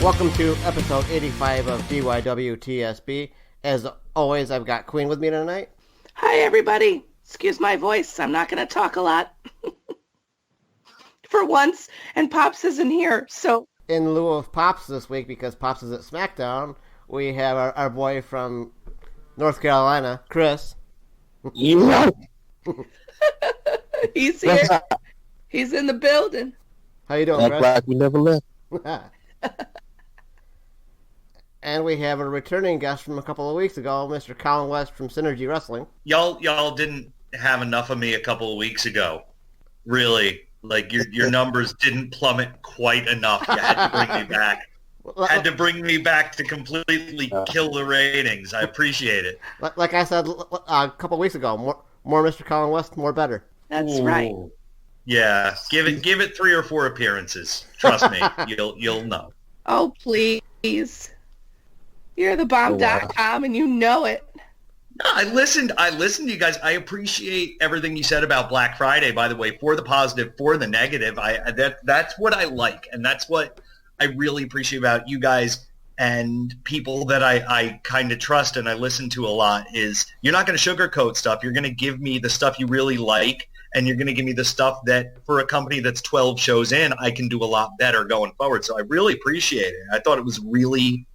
Welcome to episode 85 of DYWTSB. As always, I've got Queen with me tonight. Hi, everybody. Excuse my voice. I'm not going to talk a lot. For once, and Pops isn't here, so... In lieu of Pops this week, because Pops is at SmackDown, we have our boy from North Carolina, Chris. Yeah. He's here. He's in the building. How you doing, Chris? Like we never left. And we have a returning guest from a couple of weeks ago, Mr. Colin West from Synergy Wrestling. Y'all didn't have enough of me a couple of weeks ago. Really. Like, your numbers didn't plummet quite enough. You had to bring me back. Had to bring me back to completely kill the ratings. I appreciate it. Like I said a couple of weeks ago, more Mr. Colin West, more better. That's right. Yeah, give it 3 or 4 appearances. Trust me, you'll know. Oh, please. You're the bomb.com and you know it. No, I listened to you guys. I appreciate everything you said about Black Friday, by the way, for the positive, for the negative. That's what I like, and that's what I really appreciate about you guys and people that I kind of trust and I listen to a lot is you're not going to sugarcoat stuff. You're going to give me the stuff you really like, and you're going to give me the stuff that for a company that's 12 shows in, I can do a lot better going forward. So I really appreciate it. I thought it was really,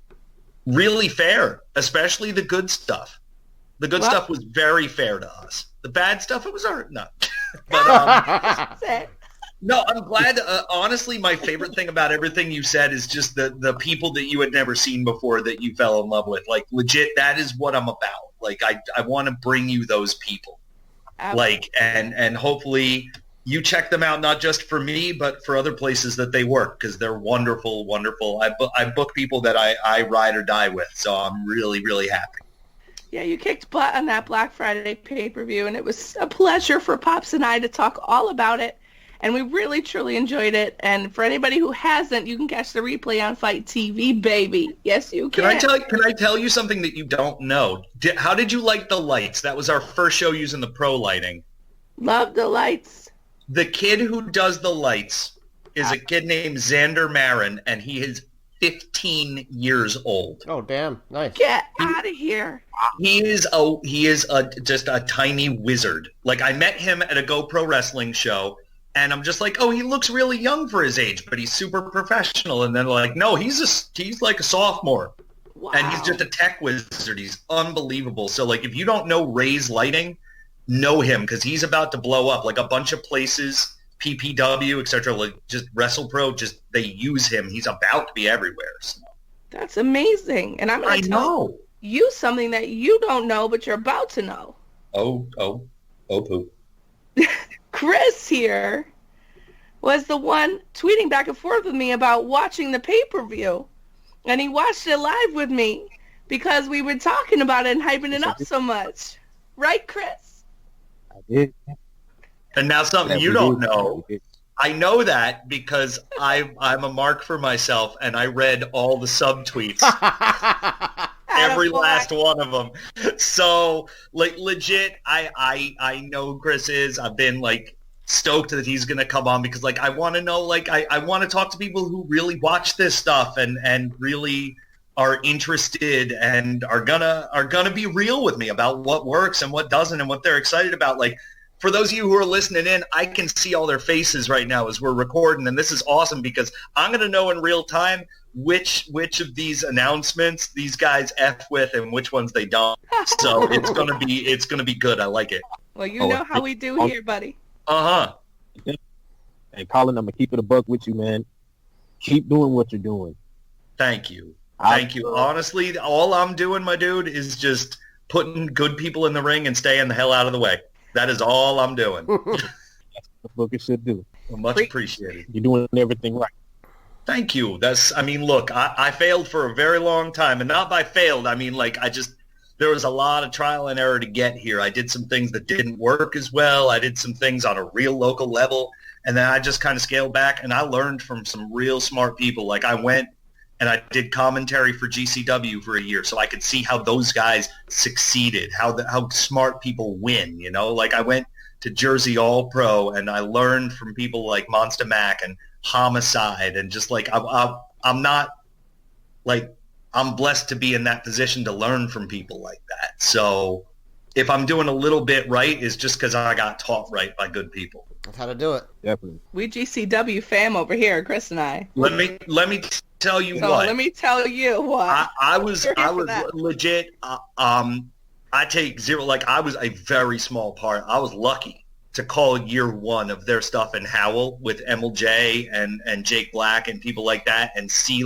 really fair, especially the good stuff. The good stuff was very fair to us. The bad stuff, it was our no. But no, I'm glad. Honestly, my favorite thing about everything you said is just the people that you had never seen before that you fell in love with. Like, legit, that is what I'm about. Like, I want to bring you those people. Like, and hopefully you check them out, not just for me, but for other places that they work, because they're wonderful, wonderful. I book people that I ride or die with, so I'm really, really happy. Yeah, you kicked butt on that Black Friday pay-per-view, and it was a pleasure for Pops and I to talk all about it, and we really, truly enjoyed it. And for anybody who hasn't, you can catch the replay on Fight TV, baby. Yes, you can. Can I tell you something that you don't know? How did you like the lights? That was our first show using the pro lighting. Love the lights. The kid who does the lights is a kid named Xander Marin, and he is 15 years old. Oh, damn. Nice. Get out of here. He is just a tiny wizard. Like, I met him at a GoPro wrestling show, and I'm just like, oh, he looks really young for his age, but he's super professional. And then like, no, he's like a sophomore. Wow. And he's just a tech wizard. He's unbelievable. So, like, if you don't know Ray's Lighting, know him, because he's about to blow up. Like, a bunch of places, PPW, etc., like just WrestlePro, just they use him. He's about to be everywhere. So. That's amazing. And I'm going to tell you something that you don't know, but you're about to know. Oh, poop. Chris here was the one tweeting back and forth with me about watching the pay-per-view. And he watched it live with me because we were talking about it and hyping it up so much. Right, Chris? I did. And now something you don't know. I know that because I'm a mark for myself, and I read all the subtweets. Every last one of them. So, like, legit, I know who Chris is. I've been, like, stoked that he's going to come on because, like, I want to know, like, I want to talk to people who really watch this stuff and really are interested and are gonna be real with me about what works and what doesn't and what they're excited about. Like, for those of you who are listening in, I can see all their faces right now as we're recording, and this is awesome because I'm going to know in real time which of these announcements these guys F with and which ones they don't. So it's gonna be good. I like it. Well, you know how we do here, buddy. And Colin, I'm gonna keep it a buck with you, man. Keep doing what you're doing. Thank you. Honestly, all I'm doing, my dude, is just putting good people in the ring and staying the hell out of the way. That is all I'm doing. That's what the book it should do. Well, much appreciated. You're doing everything right. Thank you. Look, I failed for a very long time, and not by failed, I mean, like, there was a lot of trial and error to get here. I did some things that didn't work as well. I did some things on a real local level, and then I just kind of scaled back, and I learned from some real smart people. Like, I went and I did commentary for GCW for a year, so I could see how those guys succeeded, how smart people win, you know? Like, I went to Jersey All Pro, and I learned from people like Monster Mac and Homicide, and just like I'm not like, I'm blessed to be in that position to learn from people like that. So if I'm doing a little bit right, it's just because I got taught right by good people. That's how to do it. Definitely. We GCW fam over here, Chris and I. Let me tell you So what. let me tell you what. I was that. legit. I take zero. Like, I was a very small part. I was lucky to call year one of their stuff in Howell with MLJ and Jake Black and people like that, and see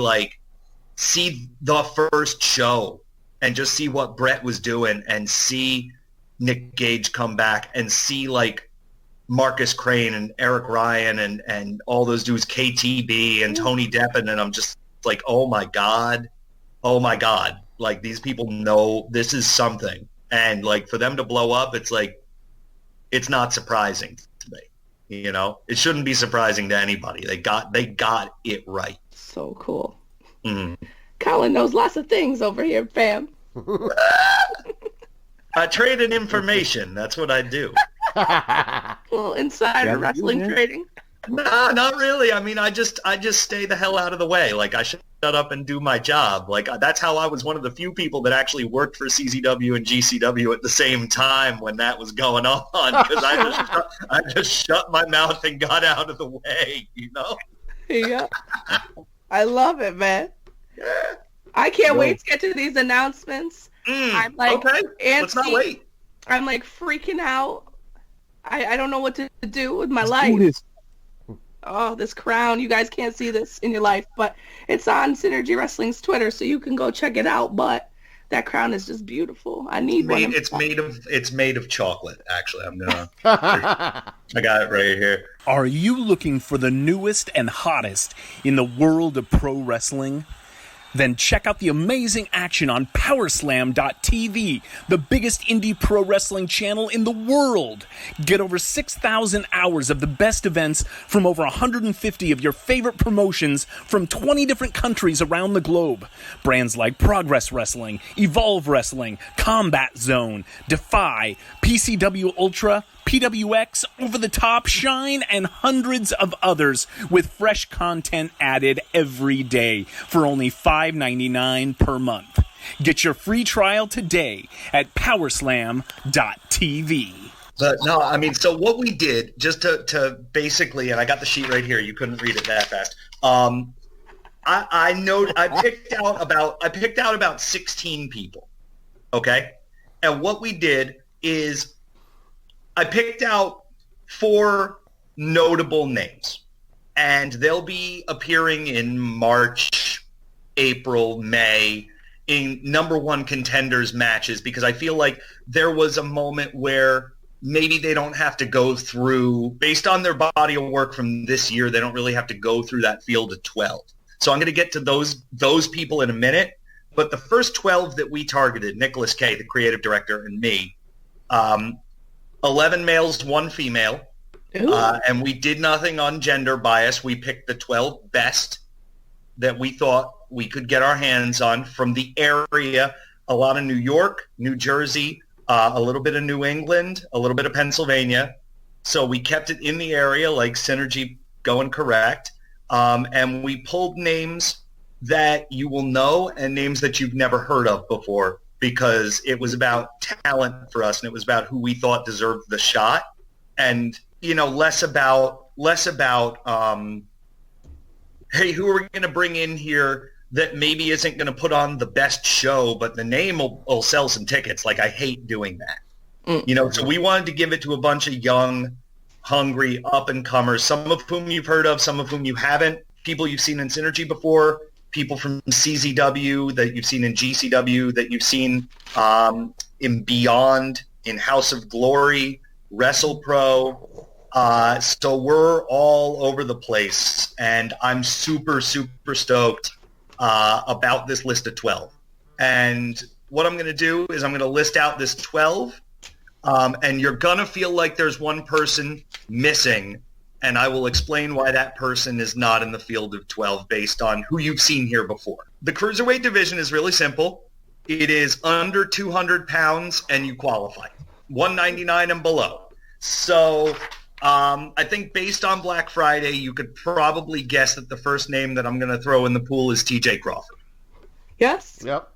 the first show and just see what Brett was doing, and see Nick Gage come back, and see like Marcus Crane and Eric Ryan and all those dudes, KTB and Tony Deppen, and I'm just like, oh my God, like, these people know this is something, and like, for them to blow up, it's like, it's not surprising to me. You know, it shouldn't be surprising to anybody. They got it right. So cool. Mm. Colin knows lots of things over here, fam. I traded information. That's what I do. Well, insider wrestling trading. No, not really. I mean, I just stay the hell out of the way. Like, I shut up and do my job. Like, that's how I was one of the few people that actually worked for CZW and GCW at the same time when that was going on, because I just shut my mouth and got out of the way, you know? Yeah. I love it, man. I can't wait to get to these announcements. I'm like, okay, let's not wait. I'm like freaking out. I don't know what to do with my Let's life. do this. Oh, this crown. You guys can't see this in your life, but it's on Synergy Wrestling's Twitter, so you can go check it out. But that crown is just beautiful. I need one. It's made of chocolate, actually. I got it right here. Are you looking for the newest and hottest in the world of pro wrestling? Then check out the amazing action on Powerslam.tv, the biggest indie pro wrestling channel in the world. Get over 6,000 hours of the best events from over 150 of your favorite promotions from 20 different countries around the globe. Brands like Progress Wrestling, Evolve Wrestling, Combat Zone, Defy, PCW Ultra, PWX, Over the Top, Shine, and hundreds of others with fresh content added every day for only $5.99 per month. Get your free trial today at Powerslam.tv. But no, I mean, so what we did, just to basically, and I got the sheet right here. You couldn't read it that fast. I picked out about 16 people. Okay, and what we did is, I picked out 4 notable names, and they'll be appearing in March, April, May in number 1 contenders matches, because I feel like there was a moment where maybe they don't have to go through, based on their body of work from this year, they don't really have to go through that field of 12. So I'm going to get to those people in a minute, but the first 12 that we targeted, Nicholas K., the creative director, and me, 11 males, 1 female, and we did nothing on gender bias. We picked the 12 best that we thought we could get our hands on from the area. A lot of New York, New Jersey, a little bit of New England, a little bit of Pennsylvania. So we kept it in the area, like Synergy going correct. And we pulled names that you will know and names that you've never heard of before, because it was about talent for us, and it was about who we thought deserved the shot, and, you know, less about hey, who are we going to bring in here that maybe isn't going to put on the best show, but the name will sell some tickets. Like, I hate doing that. You know, so we wanted to give it to a bunch of young, hungry, up-and-comers, some of whom you've heard of, some of whom you haven't, people you've seen in Synergy before, people from CZW that you've seen in GCW, that you've seen in Beyond, in House of Glory, WrestlePro. So we're all over the place, and I'm super, super stoked about this list of 12. And what I'm going to do is I'm going to list out this 12, and you're going to feel like there's one person missing, and I will explain why that person is not in the field of 12 based on who you've seen here before. The Cruiserweight division is really simple. It is under 200 pounds, and you qualify. 199 and below. So I think based on Black Friday, you could probably guess that the first name that I'm going to throw in the pool is TJ Crawford. Yes. Yep.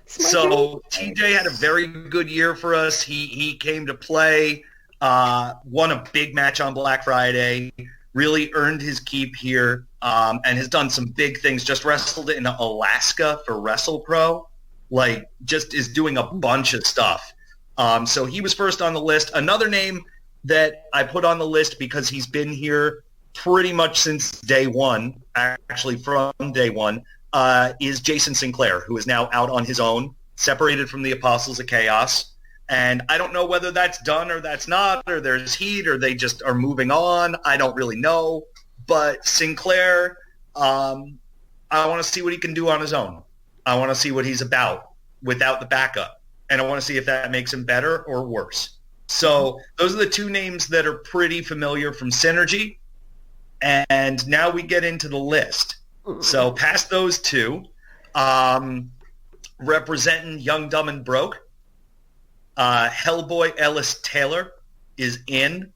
So TJ had a very good year for us. He came to play, won a big match on Black Friday, really earned his keep here, and has done some big things. Just wrestled in Alaska for WrestlePro, like just is doing a bunch of stuff. So he was first on the list. Another name that I put on the list because he's been here pretty much since day one, actually from day one, is Jason Sinclair, who is now out on his own, separated from the Apostles of Chaos. And I don't know whether that's done or that's not, or there's heat, or they just are moving on. I don't really know. But Sinclair, I want to see what he can do on his own. I want to see what he's about without the backup. And I want to see if that makes him better or worse. So those are the two names that are pretty familiar from Synergy. And now we get into the list. So past those two, representing Young, Dumb, and Broke, Hellboy Ellis Taylor is in.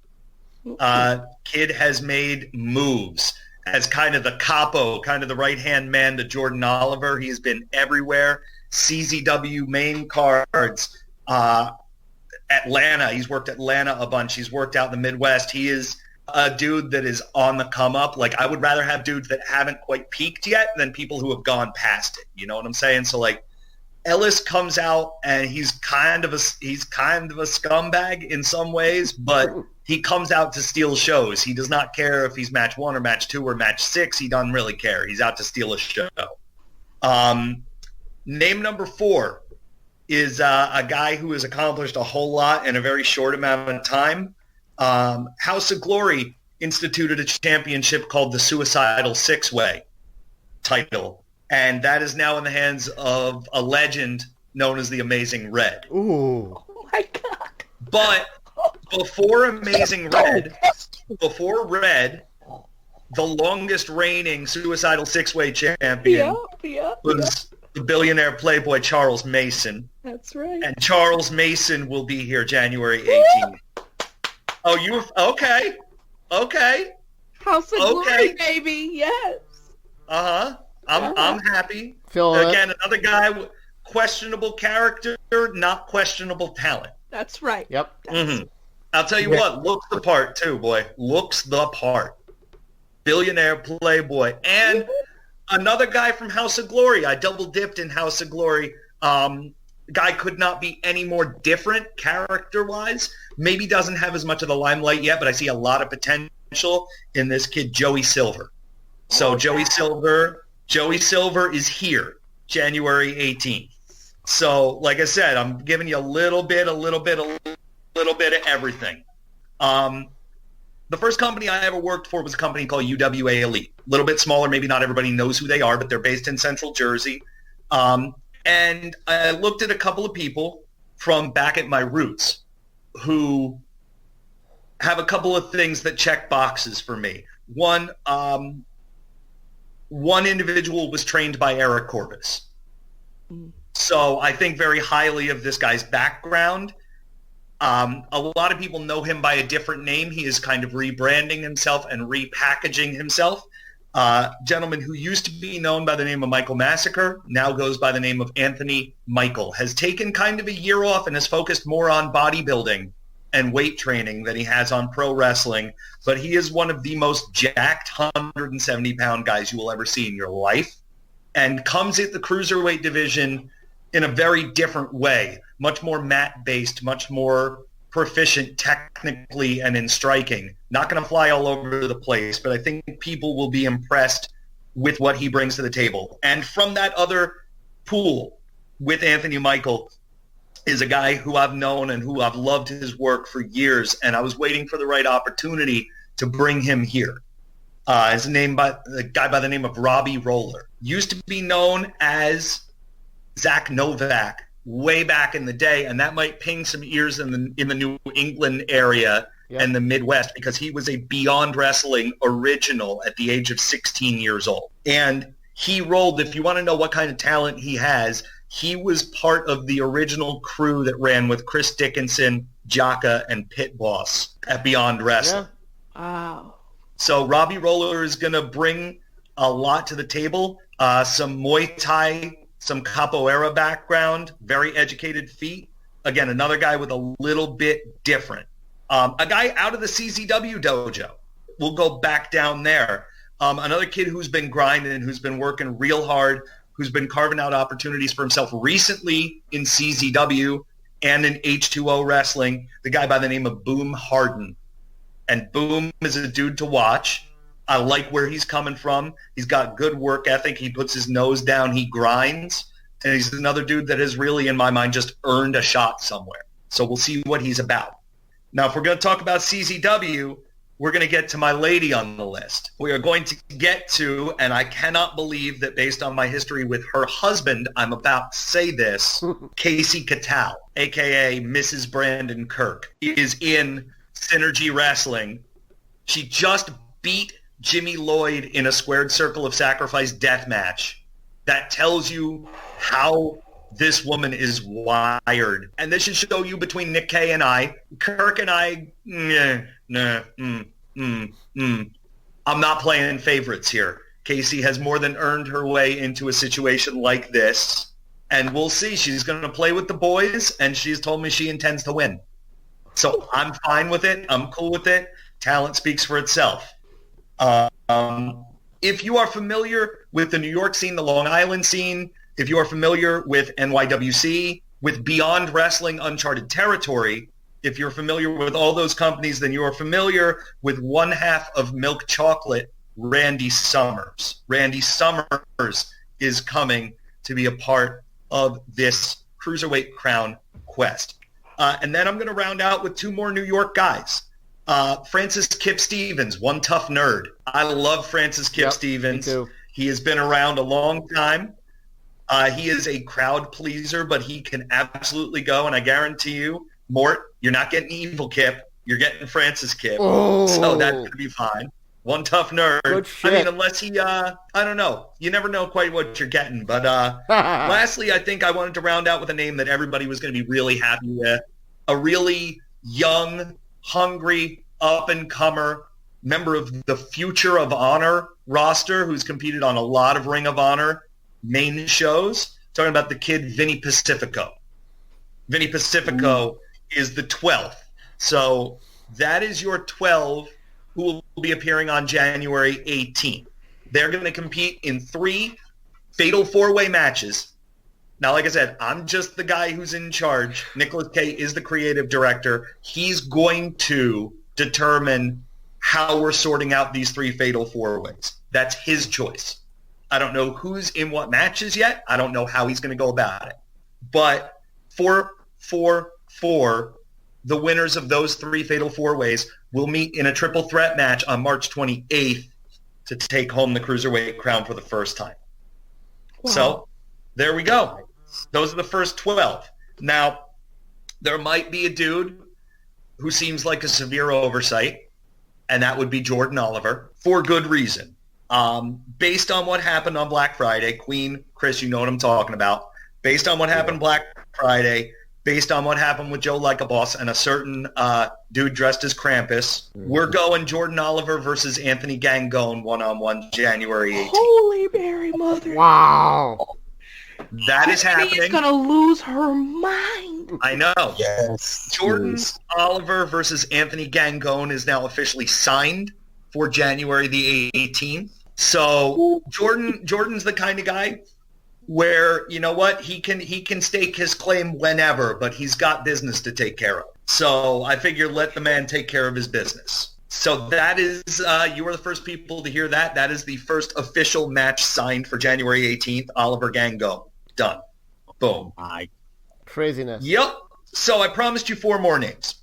Kid has made moves as kind of the capo, kind of the right-hand man to Jordan Oliver. He has been everywhere. CZW main cards, Atlanta. He's worked Atlanta a bunch. He's worked out in the Midwest. He is a dude that is on the come up. Like, I would rather have dudes that haven't quite peaked yet than people who have gone past it. You know what I'm saying? So like, Ellis comes out and he's kind of a scumbag in some ways, but he comes out to steal shows. He does not care if he's match 1 or match 2 or match 6. He doesn't really care. He's out to steal a show. Name number 4 is a guy who has accomplished a whole lot in a very short amount of time. House of Glory instituted a championship called the Suicidal Six-Way title, and that is now in the hands of a legend known as the Amazing Red. Ooh. Oh my God. But before Amazing Red, the longest reigning Suicidal Six-Way champion was the billionaire playboy Charles Mason. That's right. And Charles Mason will be here January 18th. Oh, you okay? Okay. House of Glory, baby. Yes. I'm happy. Again, another guy, questionable character, not questionable talent. That's right. Yep. I'll tell you what, looks the part too, boy. Looks the part. Billionaire playboy. And another guy from House of Glory. I double dipped in House of Glory. Guy could not be any more different character-wise. Maybe doesn't have as much of the limelight yet, but I see a lot of potential in this kid, Joey Silver. So Joey Silver is here January 18th. So like I said, I'm giving you a little bit of everything. The first company I ever worked for was a company called UWA Elite. A little bit smaller, maybe not everybody knows who they are, but they're based in Central Jersey. And I looked at a couple of people from back at my roots who have a couple of things that check boxes for me. One individual was trained by Eric Corvus. So I think very highly of this guy's background. A lot of people know him by a different name. He is kind of rebranding himself and repackaging himself. Gentleman who used to be known by the name of Michael Massacre now goes by the name of Anthony Michael, has taken kind of a year off and has focused more on bodybuilding and weight training than he has on pro wrestling. But he is one of the most jacked 170-pound guys you will ever see in your life, and comes at the cruiserweight division in a very different way, much more mat-based, much more proficient technically and in striking. Not going to fly all over the place, but I think people will be impressed with what he brings to the table. And from that other pool with Anthony Michael is a guy who I've known and who I've loved his work for years, and I was waiting for the right opportunity to bring him here. His name by the guy by the name of Robbie Roller. Used to be known as Zach Novak way back in the day, and that might ping some ears in the New England area and the Midwest, because he was a Beyond Wrestling original at the age of 16 years old. And he rolled, if you want to know what kind of talent he has, he was part of the original crew that ran with Chris Dickinson, Jaka, and Pit Boss at Beyond Wrestling. Yeah. Wow. So Robbie Roller is going to bring a lot to the table. Some Muay Thai some capoeira background, very educated feet. Again, another guy with a little bit different. A guy out of the CZW dojo. We'll go back down there. Another kid who's been grinding, who's been working real hard, who's been carving out opportunities for himself recently in CZW and in H2O wrestling, the guy by the name of Boom Harden. And Boom is a dude to watch. I like where he's coming from. He's got good work ethic. He puts his nose down. He grinds. And he's another dude that has really, in my mind, just earned a shot somewhere. So we'll see what he's about. Now, if we're going to talk about CZW, we're going to get to my lady on the list. We are going to get to, and I cannot believe that based on my history with her husband, I'm about to say this, Casey Catal, a.k.a. Mrs. Brandon Kirk, is in Synergy Wrestling. She just beat Jimmy Lloyd in a squared circle of sacrifice death match. That tells you how this woman is wired. And this should show you between Nick Kay and I. Kirk and I, I'm not playing favorites here. Casey has more than earned her way into a situation like this. And we'll see. She's going to play with the boys, and she's told me she intends to win. So I'm fine with it. I'm cool with it. Talent speaks for itself. If you are familiar with the New York scene, the Long Island scene, if you are familiar with NYWC, with Beyond Wrestling Uncharted Territory, if you're familiar with all those companies, then you are familiar with one half of Milk Chocolate, Randy Summers. Randy Summers is coming to be a part of this Cruiserweight Crown quest. And then I'm going to round out with two more New York guys. Francis Kip Stevens, one tough nerd. I love Francis Kip Stevens. Me too. He has been around a long time. He is a crowd pleaser, but he can absolutely go. And I guarantee you, Mort, you're not getting Evil Kip. You're getting Francis Kip. Oh. So that's going to be fine. One tough nerd. Good shit. I mean, unless he, I don't know. You never know quite what you're getting. But lastly, I think I wanted to round out with a name that everybody was going to be really happy with. A really young, hungry, up-and-comer member of the Future of Honor roster who's competed on a lot of Ring of Honor main shows. Talking about the kid Vinny Pacifico. Vinny Pacifico is the 12th. So that is your 12 who will be appearing on January 18th. They're going to compete in 3 fatal 4-way matches. Now, like I said, I'm just the guy who's in charge. Nicholas Kay is the creative director. He's going to determine how we're sorting out these 3 fatal 4-ways. That's his choice. I don't know who's in what matches yet. I don't know how he's going to go about it. But 4-4-4, the winners of those 3 fatal 4-ways will meet in a triple threat match on March 28th to take home the Cruiserweight Crown for the first time. Wow. So there we go. Those are the first 12. Now, there might be a dude who seems like a severe oversight, and that would be Jordan Oliver, for good reason. Based on what happened on Black Friday, Queen, Chris, you know what I'm talking about. Based on what happened Black Friday, based on what happened with Joe Like a Boss and a certain dude dressed as Krampus, we're going Jordan Oliver versus Anthony Gangone one-on-one January 18th. Holy Mary Mother. Wow. That is happening. She's going to lose her mind. I know. Yes. Jordan Oliver versus Anthony Gangone is now officially signed for January the 18th. So Jordan's the kind of guy where, you know what, he can stake his claim whenever, but he's got business to take care of. So I figure let the man take care of his business. So that is, you were the first people to hear that. That is the first official match signed for January 18th. Oliver Gangone. Done. Boom. Craziness. Yep. So I promised you 4 more names.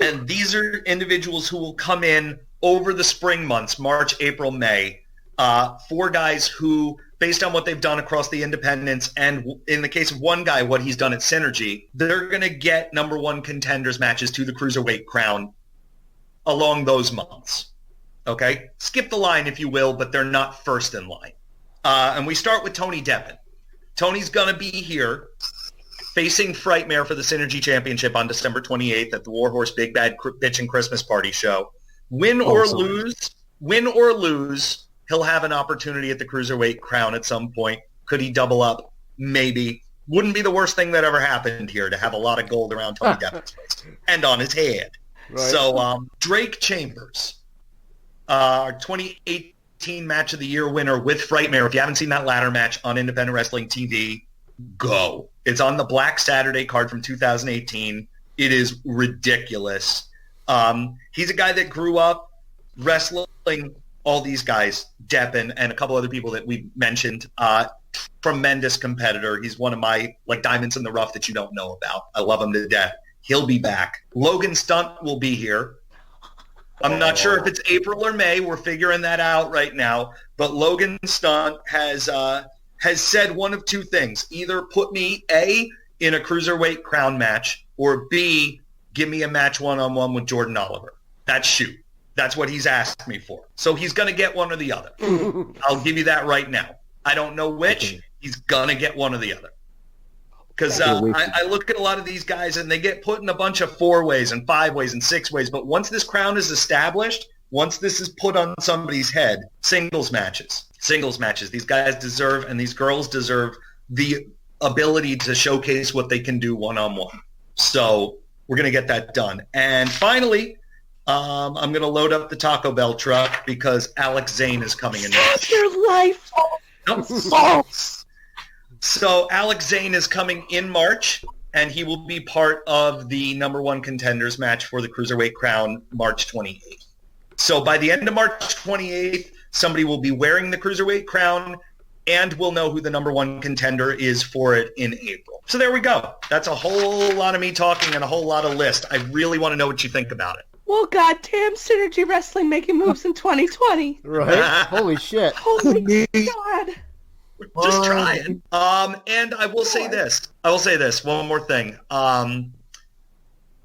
And these are individuals who will come in over the spring months, March, April, May. 4 guys who, based on what they've done across the independents, and in the case of one guy, what he's done at Synergy, they're going to get number 1 contenders matches to the Cruiserweight Crown along those months. Okay? Skip the line, if you will, but they're not first in line. And we start with Tony Deppen. Tony's going to be here facing Frightmare for the Synergy Championship on December 28th at the Warhorse Big Bad Bitchin' Christmas Party show. Win or lose, he'll have an opportunity at the Cruiserweight Crown at some point. Could he double up? maybe. Wouldn't be the worst thing that ever happened here to have a lot of gold around Tony Depp's face and on his head. Right. So Drake Chambers, our 2018 Match of the Year winner with Frightmare. If you haven't seen that ladder match on Independent Wrestling TV, go. It's on the Black Saturday card from 2018. It is ridiculous. He's a guy that grew up wrestling all these guys, Depp and a couple other people that we mentioned. Tremendous competitor. He's one of my diamonds in the rough that you don't know about. I love him to death. He'll be back. Logan Stunt will be here. I'm not sure if it's April or May. We're figuring that out right now. But Logan Stunt has said one of two things. Either put me, A, in a Cruiserweight Crown match, or B, give me a match one-on-one with Jordan Oliver. That's what he's asked me for. So he's going to get one or the other. I'll give you that right now. I don't know which. He's going to get one or the other. Because I look at a lot of these guys, and they get put in a bunch of 4-ways and 5-ways and 6-ways. But once this crown is established, once this is put on somebody's head, singles matches. These guys deserve, and these girls deserve, the ability to showcase what they can do one-on-one. So we're going to get that done. And finally, I'm going to load up the Taco Bell truck because Alex Zane is coming in. Save your life. Nope. False. So Alex Zane is coming in March, and he will be part of the number one contenders match for the Cruiserweight Crown March 28th. So by the end of March 28th, somebody will be wearing the Cruiserweight Crown, and we'll know who the number one contender is for it in April. So there we go. That's a whole lot of me talking and a whole lot of list. I really want to know what you think about it. Well, goddamn, Synergy Wrestling making moves in 2020. Right? Holy shit. Holy God. Just trying. And I will say this. One more thing.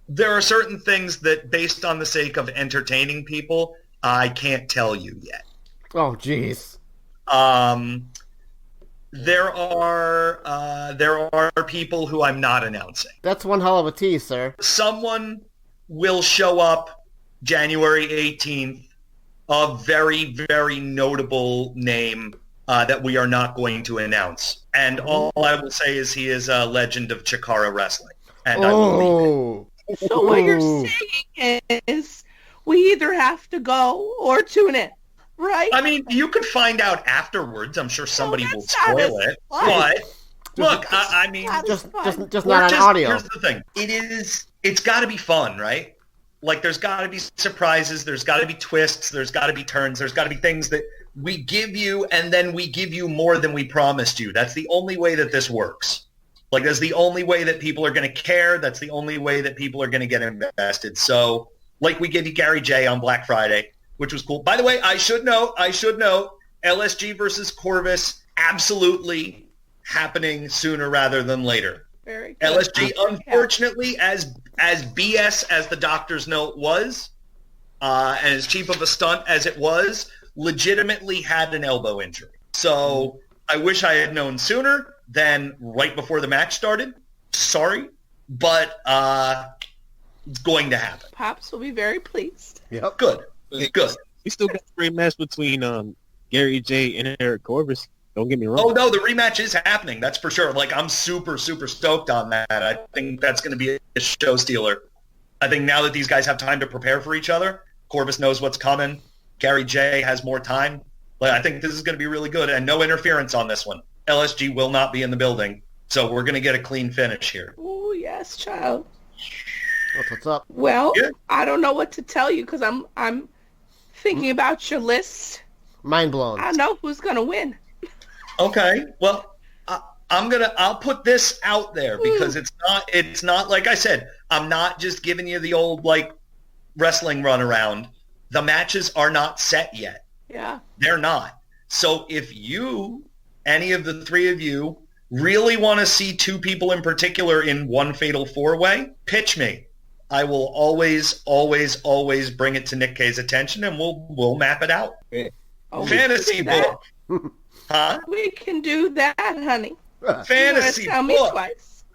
There are certain things that, based on the sake of entertaining people, I can't tell you yet. Oh, jeez. There are people who I'm not announcing. That's one hell of a tease, sir. Someone will show up January 18th, a very, very notable name that we are not going to announce. And all I will say is he is a legend of Chikara Wrestling. And I will leave it. So what you're saying is we either have to go or tune in, right? I mean, you could find out afterwards. I'm sure somebody will spoil it. But look, I mean, just not on audio. Here's the thing. It's got to be fun, right? There's got to be surprises. There's got to be twists. There's got to be turns. There's got to be things that we give you, and then we give you more than we promised you. That's the only way that this works. That's the only way that people are going to care. That's the only way that people are going to get invested. So, we gave you Gary J on Black Friday, which was cool. By the way, I should note, LSG versus Corvus, absolutely happening sooner rather than later. Very good. LSG, unfortunately, as BS as the doctor's note was, and as cheap of a stunt as it was, legitimately had an elbow injury. So I wish I had known sooner than right before the match started. Sorry, but it's going to happen. Pops will be very pleased. Yep. Good. We still got a great match between Gary J and Eric Corvus. Don't get me wrong. Oh, no, the rematch is happening. That's for sure. I'm super, super stoked on that. I think that's going to be a show stealer. I think now that these guys have time to prepare for each other, Corvus knows what's coming. Gary J has more time. I think this is going to be really good, and no interference on this one. LSG will not be in the building, so we're going to get a clean finish here. Oh, yes, child. What's up? Well, yeah. I don't know what to tell you because I'm thinking about your list. Mind blown. I know who's going to win. Okay, well, I'll put this out there because it's not like I said, I'm not just giving you the old wrestling runaround. The matches are not set yet. Yeah. They're not. So if any of the three of you, really want to see two people in particular in one fatal 4-way, pitch me. I will always, always, always bring it to Nick K's attention, and we'll map it out. Oh, Fantasy book. Huh? We can do that, honey. Fantasy tell book. Me twice.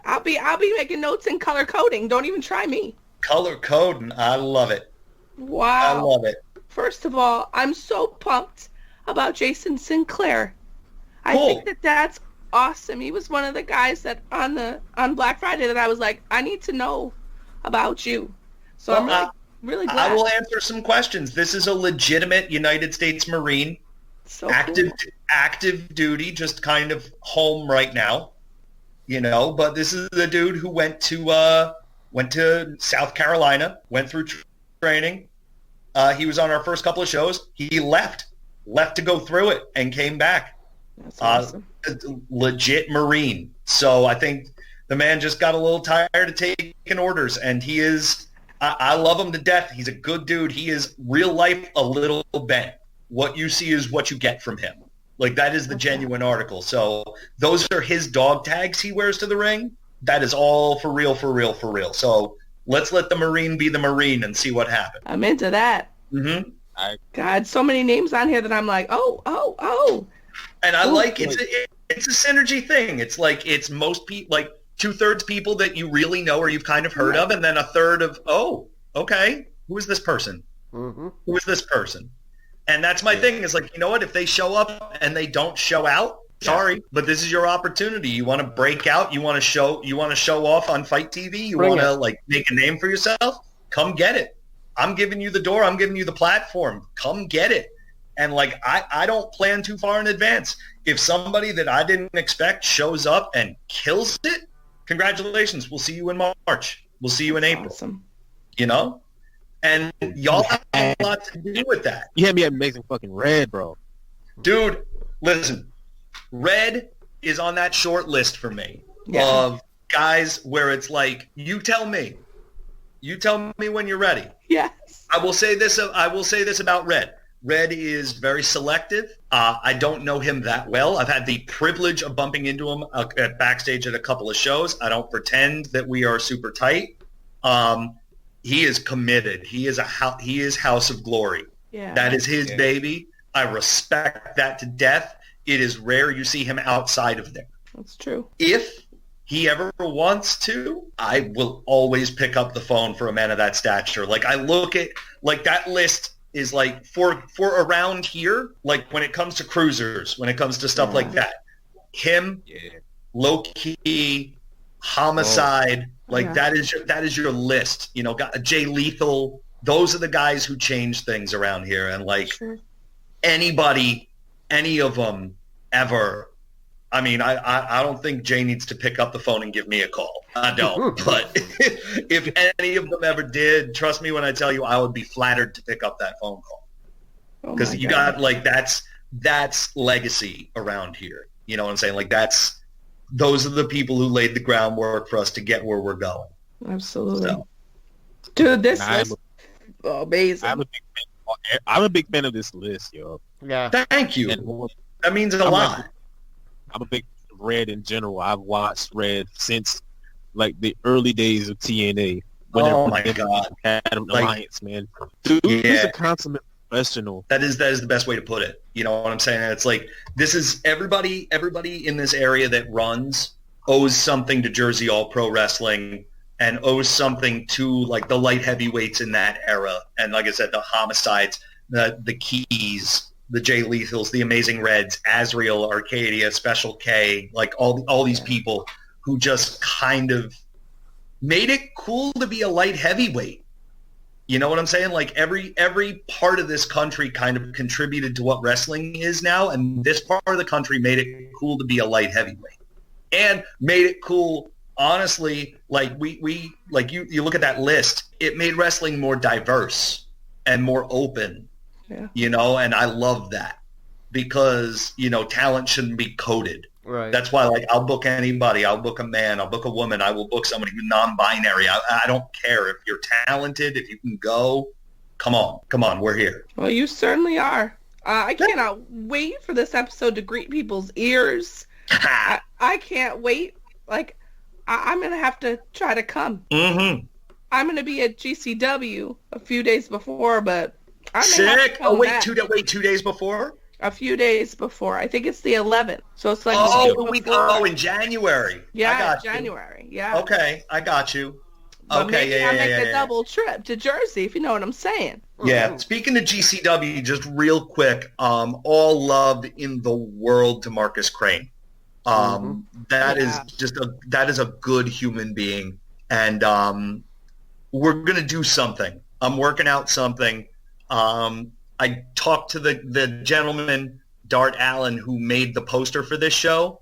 I'll be making notes in color coding. Don't even try me. Color coding. I love it. Wow. I love it. First of all, I'm so pumped about Jason Sinclair. I think that that's awesome. He was one of the guys that on Black Friday that I was like, I need to know about you. So I'm really glad. I will answer some questions. This is a legitimate United States Marine, so active duty, just kind of home right now, But this is the dude who went to South Carolina, went through training. He was on our first couple of shows. He left to go through it, and came back. That's awesome. Legit Marine. So I think the man just got a little tired of taking orders, and he is. I love him to death. He's a good dude. He is real life a little bent. What you see is what you get from him. Like, that is the genuine article. So those are his dog tags he wears to the ring. That is all for real, for real, for real. So let's let the Marine be the Marine and see what happens. I'm into that. Mm-hmm. God, so many names on here that I'm like, oh. And I like it's a synergy thing. It's like it's most people, like 2/3 people that you really know or you've kind of heard of, and then 1/3 of, oh, okay, who is this person? Mm-hmm. Who is this person? And that's my thing. Is like, you know what? If they show up and they don't show out, sorry, but this is your opportunity. You want to break out. You want to show off on Fight TV. You want to like make a name for yourself. Come get it. I'm giving you the door. I'm giving you the platform. Come get it. And like, I don't plan too far in advance. If somebody that I didn't expect shows up and kills it, congratulations. We'll see you in March. We'll see you in April. Awesome. And y'all have a lot to do with that. You had me amazing fucking Red, bro. Dude, listen. Red is on that short list for me of guys where it's like, you tell me when you're ready. Yes. I will say this about Red. Red is very selective. I don't know him that well. I've had the privilege of bumping into him at backstage at a couple of shows. I don't pretend that we are super tight. He is committed. He is House of Glory. Yeah. That is his baby. I respect that to death. It is rare you see him outside of there. That's true. If he ever wants to, I will always pick up the phone for a man of that stature. Like, I look at, like, that list is like for around here, like when it comes to cruisers, when it comes to stuff like that, him, Low Key, Homicide, that is your list. Jay Lethal. Those are the guys who change things around here. And like anybody, any of them ever. I mean, I don't think Jay needs to pick up the phone and give me a call. I don't. But if any of them ever did, trust me when I tell you, I would be flattered to pick up that phone call. Because you got, like, that's legacy around here. You know what I'm saying? Like, those are the people who laid the groundwork for us to get where we're going. Absolutely. So. Dude, this list amazing. I'm a big fan of this list, yo. Yeah. Thank you. That means a lot. I'm a big Red in general. I've watched Red since like the early days of TNA. Oh my God! Adam Alliance, man. Dude, he's a consummate professional. That is the best way to put it. You know what I'm saying? It's like, this is everybody in this area that runs owes something to Jersey All Pro Wrestling and owes something to like the light heavyweights in that era. And like I said, the Homicides, the Keys, the Jay Lethals, the Amazing Reds, Azrael, Arcadia, Special K, like all these people who just kind of made it cool to be a light heavyweight. You know what I'm saying? Like every part of this country kind of contributed to what wrestling is now, and this part of the country made it cool to be a light heavyweight. And made it cool, honestly, like we like you look at that list, it made wrestling more diverse and more open. Yeah. And I love that because, talent shouldn't be coded. Right. That's why, like, I'll book anybody. I'll book a man. I'll book a woman. I will book somebody who's non-binary. I don't care if you're talented, if you can go. Come on. We're here. Well, you certainly are. I cannot wait for this episode to greet people's ears. I can't wait. Like, I'm going to have to try to come. Mm-hmm. I'm going to be at GCW a few days before, but sick. Oh, wait, 2 days before? A few days before. I think it's the 11th. So it's like in January. Yeah, I got January. You. Yeah. Okay, I got you. But okay, maybe I make a double trip to Jersey, if you know what I'm saying. Yeah. Speaking of GCW, just real quick, all love in the world to Marcus Crane. That is a good human being. And we're going to do something. I'm working out something. I talked to the gentleman, Dart Allen, who made the poster for this show.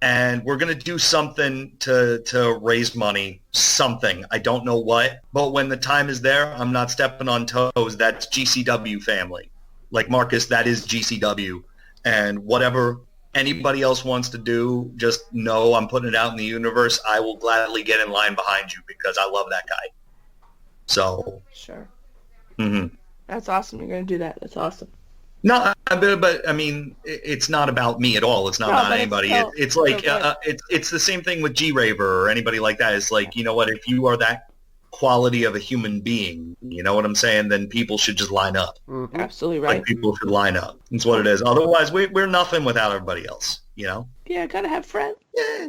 And we're going to do something to raise money, something. I don't know what. But when the time is there, I'm not stepping on toes. That's GCW family. Like Marcus, that is GCW. And whatever anybody else wants to do, just know I'm putting it out in the universe. I will gladly get in line behind you because I love that guy. So. Sure. Mm-hmm. That's awesome. You're going to do that. That's awesome. No, but I mean, it's not about me at all. It's not about anybody. It's like it's the same thing with G-Raver or anybody like that. It's like, you know what? If you are that quality of a human being, you know what I'm saying? Then people should just line up. Mm-hmm. Absolutely right. Like people should line up. That's what it is. Otherwise, we're nothing without everybody else. You know? Yeah, gotta have friends. Yeah.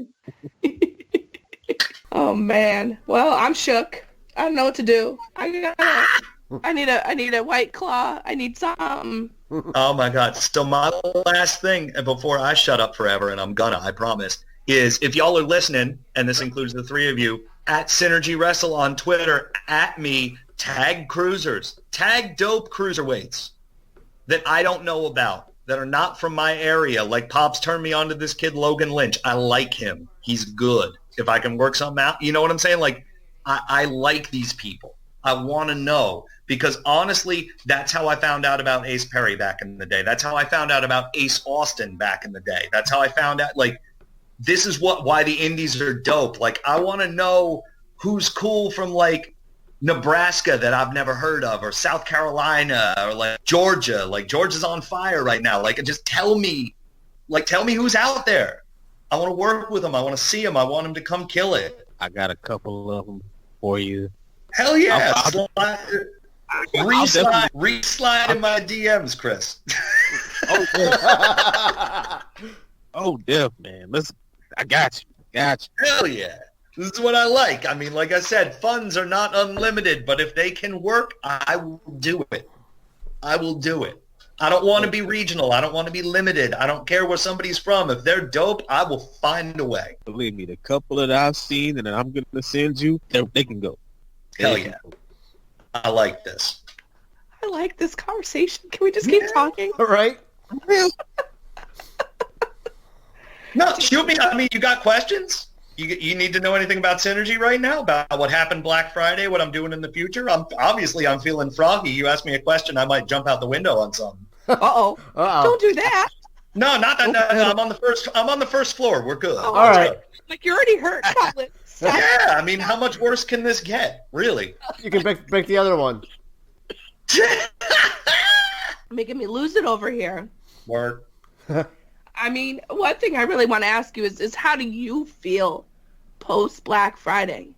Oh man. Well, I'm shook. I don't know what to do. I need a White Claw. I need something. Oh my God. So my last thing before I shut up forever, and I promise, is if y'all are listening, and this includes the three of you, at Synergy Wrestle on Twitter, at me, tag cruisers, tag dope cruiserweights that I don't know about, that are not from my area. Like Pops turned me on to this kid, Logan Lynch. I like him. He's good. If I can work something out, you know what I'm saying? Like, I like these people. I want to know. Because honestly, that's how I found out about Ace Perry back in the day. That's how I found out about Ace Austin back in the day. That's how I found out, like, this is why the indies are dope. Like, I want to know who's cool from, like, Nebraska that I've never heard of, or South Carolina, or, like, Georgia. Like, Georgia's on fire right now. Like, just tell me who's out there. I want to work with them. I want to see them. I want them to come kill it. I got a couple of them for you. Hell yeah. Re-slide in my DMs, Chris. Oh, Def, man. I got you. Hell yeah. This is what I like. I mean, like I said, funds are not unlimited, but if they can work, I will do it. I will do it. I don't want to be regional. I don't want to be limited. I don't care where somebody's from. If they're dope, I will find a way. Believe me, the couple that I've seen and that I'm going to send you, they can go. Hell yeah. I like this. I like this conversation. Can we just keep talking? All right. No, shoot me. I mean, you got questions? You need to know anything about Synergy right now? About what happened Black Friday, what I'm doing in the future? I'm feeling froggy. You ask me a question, I might jump out the window on something. Uh-oh. Don't do that. No, not that. No, I'm on the first floor. We're good. Oh, all right. Like, you're already hurt, Colin. Yeah, I mean, how much worse can this get? Really? You can break the other one. Making me lose it over here. Word. I mean, one thing I really want to ask you is how do you feel post Black Friday?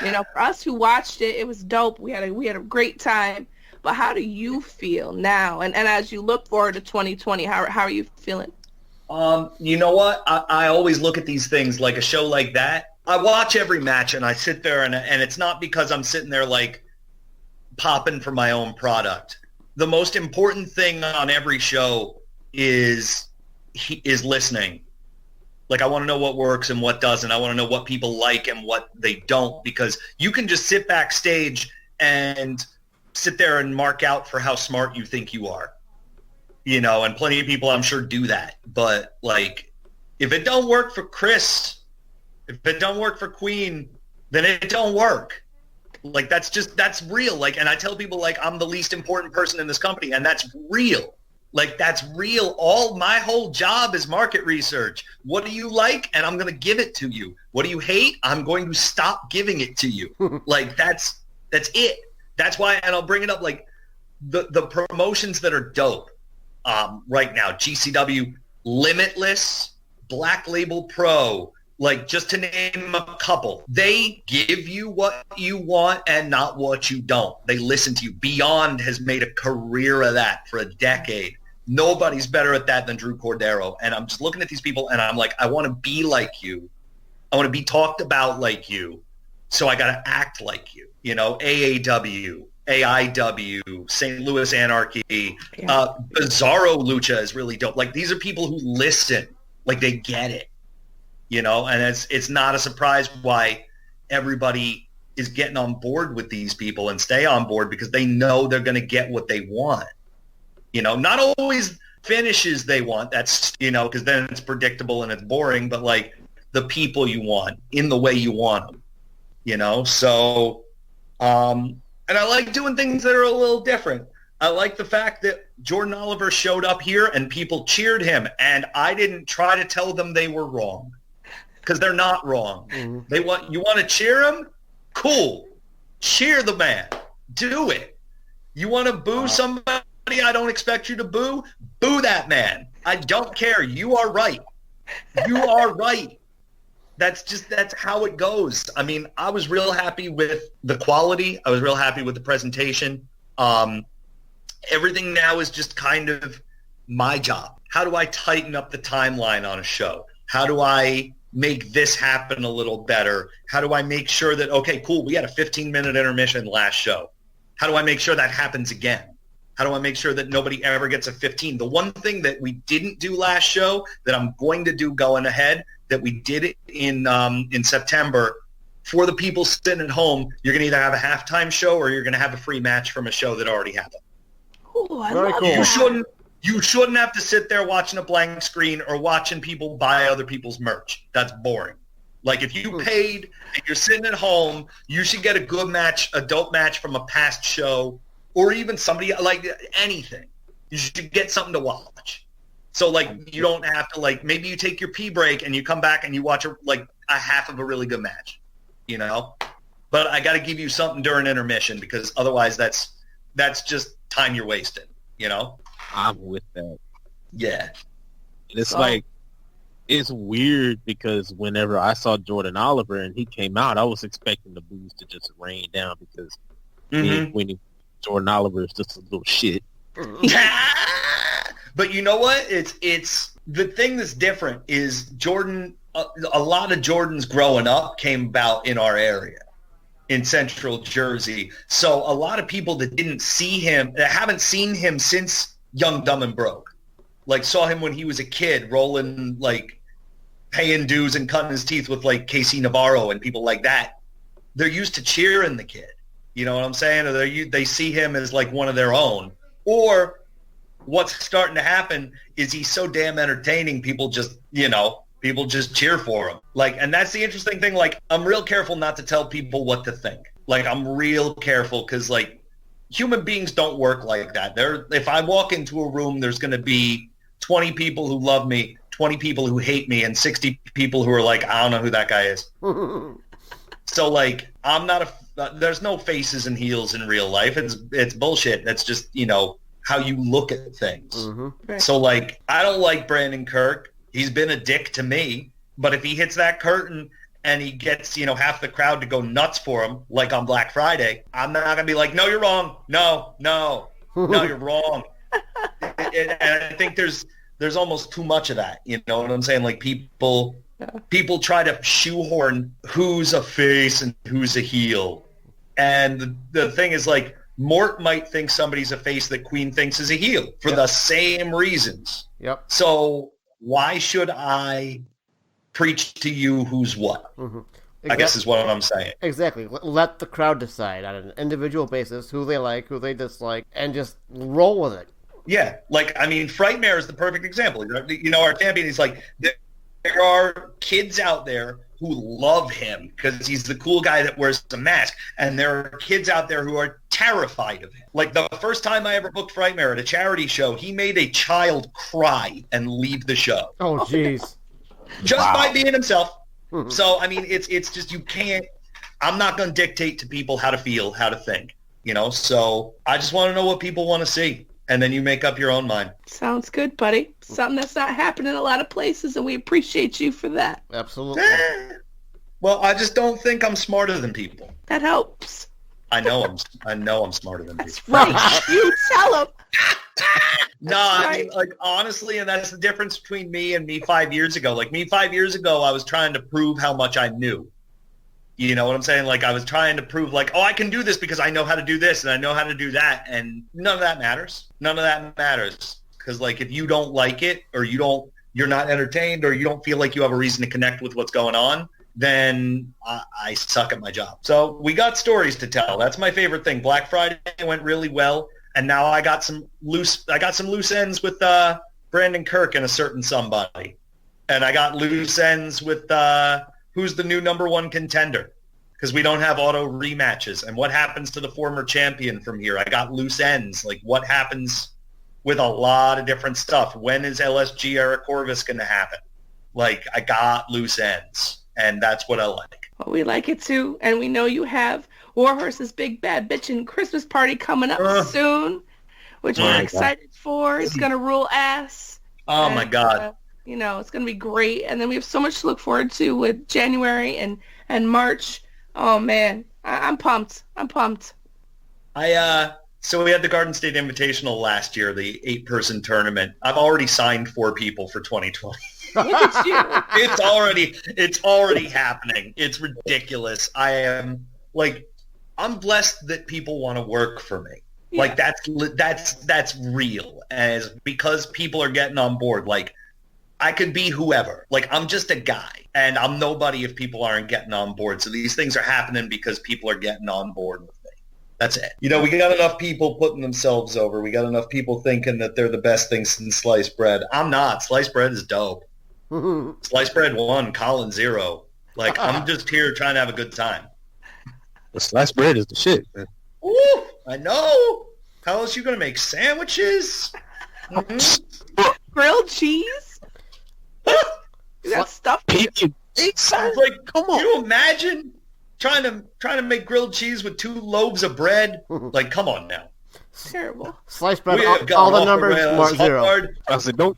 You know, for us who watched it, it was dope. We had a great time. But how do you feel now? And as you look forward to 2020, how are you feeling? You know what? I always look at these things like a show like that. I watch every match and I sit there and it's not because I'm sitting there like popping for my own product. The most important thing on every show is listening. Like, I want to know what works and what doesn't. I want to know what people like and what they don't, because you can just sit backstage and sit there and mark out for how smart you think you are. You know, and plenty of people I'm sure do that. But, like, if it don't work for Chris, if it don't work for Queen, then it don't work. Like, that's real. Like, and I tell people, like, I'm the least important person in this company, and that's real. Like, that's real. My whole job is market research. What do you like? And I'm going to give it to you. What do you hate? I'm going to stop giving it to you. Like, that's it. That's why, and I'll bring it up, like, the promotions that are dope right now, GCW, Limitless, Black Label Pro, like, just to name a couple. They give you what you want and not what you don't. They listen to you. Beyond has made a career of that for a decade. Nobody's better at that than Drew Cordero. And I'm just looking at these people and I'm like, I want to be like you. I want to be talked about like you. So I got to act like you. You know, AAW, AIW, St. Louis Anarchy, Bizarro Lucha is really dope. Like, these are people who listen, like they get it, you know, and it's not a surprise why everybody is getting on board with these people and stay on board, because they know they're going to get what they want. You know, not always finishes they want. That's, you know, because then it's predictable and it's boring, but like the people you want in the way you want them, you know? So, and I like doing things that are a little different. I like the fact that Jordan Oliver showed up here and people cheered him, and I didn't try to tell them they were wrong, because they're not wrong. Mm-hmm. You want to cheer him? Cool. Cheer the man. Do it. You want to boo somebody I don't expect you to boo? Boo that man. I don't care. You are right. You are right. That's how it goes. I mean, I was real happy with the quality. I was real happy with the presentation. Everything now is just kind of my job. How do I tighten up the timeline on a show? How do I make this happen a little better? How do I make sure that, okay, cool, we had a 15-minute intermission last show. How do I make sure that happens again? How do I make sure that nobody ever gets a 15? The one thing that we didn't do last show that I'm going to do going ahead, that we did it in September, for the people sitting at home, you're going to either have a halftime show or you're going to have a free match from a show that already happened. Ooh, I love that. You shouldn't have to sit there watching a blank screen or watching people buy other people's merch. That's boring. Like, if you paid and you're sitting at home, you should get a good match, a dope match from a past show, or even somebody, like, anything. You should get something to watch. So, like, you don't have to, like, maybe you take your pee break and you come back and you watch, a half of a really good match, you know? But I got to give you something during intermission, because otherwise that's just time you're wasting, you know? I'm with that. Yeah. It's like, it's weird, because whenever I saw Jordan Oliver and he came out, I was expecting the boos to just rain down, because when Jordan Oliver is just a little shit. But you know what? It's the thing that's different is Jordan. A lot of Jordans growing up came about in our area, in Central Jersey. So a lot of people that didn't see him, that haven't seen him since Young, Dumb, and Broke, like saw him when he was a kid, rolling, like paying dues and cutting his teeth with like Casey Navarro and people like that. They're used to cheering the kid. You know what I'm saying? Or they see him as like one of their own. Or what's starting to happen is he's so damn entertaining, people just cheer for him. Like, and that's the interesting thing. Like, I'm real careful not to tell people what to think. Like, I'm real careful, because like human beings don't work like that. If I walk into a room, there's going to be 20 people who love me, 20 people who hate me, and 60 people who are like, I don't know who that guy is. So like, there's no faces and heels in real life. It's bullshit. That's just, you know, how you look at things. Mm-hmm. Right. So like, I don't like Brandon Kirk. He's been a dick to me, but if he hits that curtain and he gets, you know, half the crowd to go nuts for him, like on Black Friday, I'm not going to be like, no, you're wrong. No, you're wrong. And I think there's almost too much of that. You know what I'm saying? Like, people try to shoehorn who's a face and who's a heel. And the thing is, like, Mort might think somebody's a face that Queen thinks is a heel for the same reasons. Yep. So why should I preach to you who's what? Mm-hmm. Exactly. I guess is what I'm saying. Exactly. Let the crowd decide on an individual basis who they like, who they dislike, and just roll with it. Yeah. Like, I mean, Frightmare is the perfect example. You know, our champion, he's like, there are kids out there who love him because he's the cool guy that wears the mask. And there are kids out there who are terrified of him. Like, the first time I ever booked Frightmare at a charity show, he made a child cry and leave the show. Oh, jeez. Just by being himself. Mm-hmm. So, I mean, it's just, you can't, I'm not going to dictate to people how to feel, how to think, you know? So I just want to know what people want to see. And then you make up your own mind. Sounds good, buddy. Something that's not happening in a lot of places, and we appreciate you for that. Absolutely. Well, I just don't think I'm smarter than people. That helps. I know I'm smarter than that's people. That's right. You tell them. No, I mean, like, honestly, and that's the difference between me and me 5 years ago. Like, me 5 years ago, I was trying to prove how much I knew. You know what I'm saying? Like I was trying to prove like, oh, I can do this because I know how to do this and I know how to do that. And none of that matters. None of that matters. Because like if you don't like it or you're not entertained or you don't feel like you have a reason to connect with what's going on, then I suck at my job. So we got stories to tell. That's my favorite thing. Black Friday went really well. And now I got some loose ends with Brandon Kirk and a certain somebody. And I got loose ends with who's the new number one contender, because we don't have auto rematches. And what happens to the former champion from here? I got loose ends. Like what happens with a lot of different stuff? When is LSG Eric Corvus going to happen? Like I got loose ends, and that's what I like. Well, we like it too. And we know you have Warhorse's Big Bad Bitchin' Christmas party coming up soon, which we're excited for. It's going to rule ass. Oh, my God. It's going to be great. And then we have so much to look forward to with January and March. Oh, man. I'm pumped. So we had the Garden State Invitational last year, the 8-person tournament. I've already signed 4 people for 2020. Look at you. It's already happening. It's ridiculous. I'm blessed that people want to work for me. Yeah. Like that's real. As because people are getting on board. Like I could be whoever. Like I'm just a guy and I'm nobody if people aren't getting on board. So these things are happening because people are getting on board with me. That's it. We got enough people putting themselves over. We got enough people thinking that they're the best thing since sliced bread. I'm not. Sliced bread is dope. Sliced bread 1, Colin 0. Like I'm just here trying to have a good time. The sliced bread is the shit, man. Ooh, I know. How else are you going to make sandwiches? Mm-hmm. Grilled cheese? You got stuff. Like, come on. Can you imagine trying to make grilled cheese with 2 loaves of bread? Like, come on now. Terrible. Sliced bread, all the numbers, Mort 0. I said, don't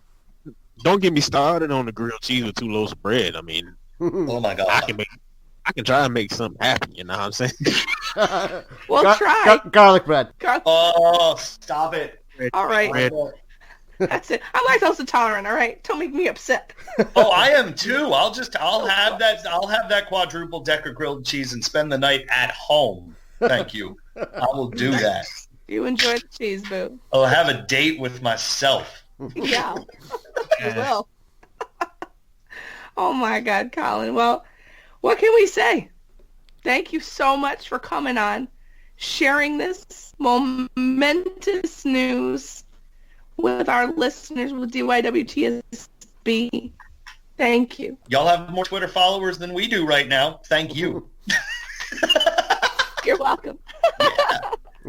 get me started on the grilled cheese with 2 loaves of bread. I mean, oh my God. I can try and make something happen, you know what I'm saying? Well, try. Garlic bread. Oh, stop it. All right. Bread. That's it. I'm lactose intolerant, all right? Don't make me upset. Oh, I am too. I'll have that quadruple decker grilled cheese and spend the night at home. Thank you. I will do that. You enjoy the cheese, boo. I'll have a date with myself. Yeah. You will. Oh my God, Colin. Well, what can we say? Thank you so much for coming on, sharing this momentous news with our listeners with DYWTSB. Thank you. Y'all have more Twitter followers than we do right now. Thank you. You're welcome. Yeah.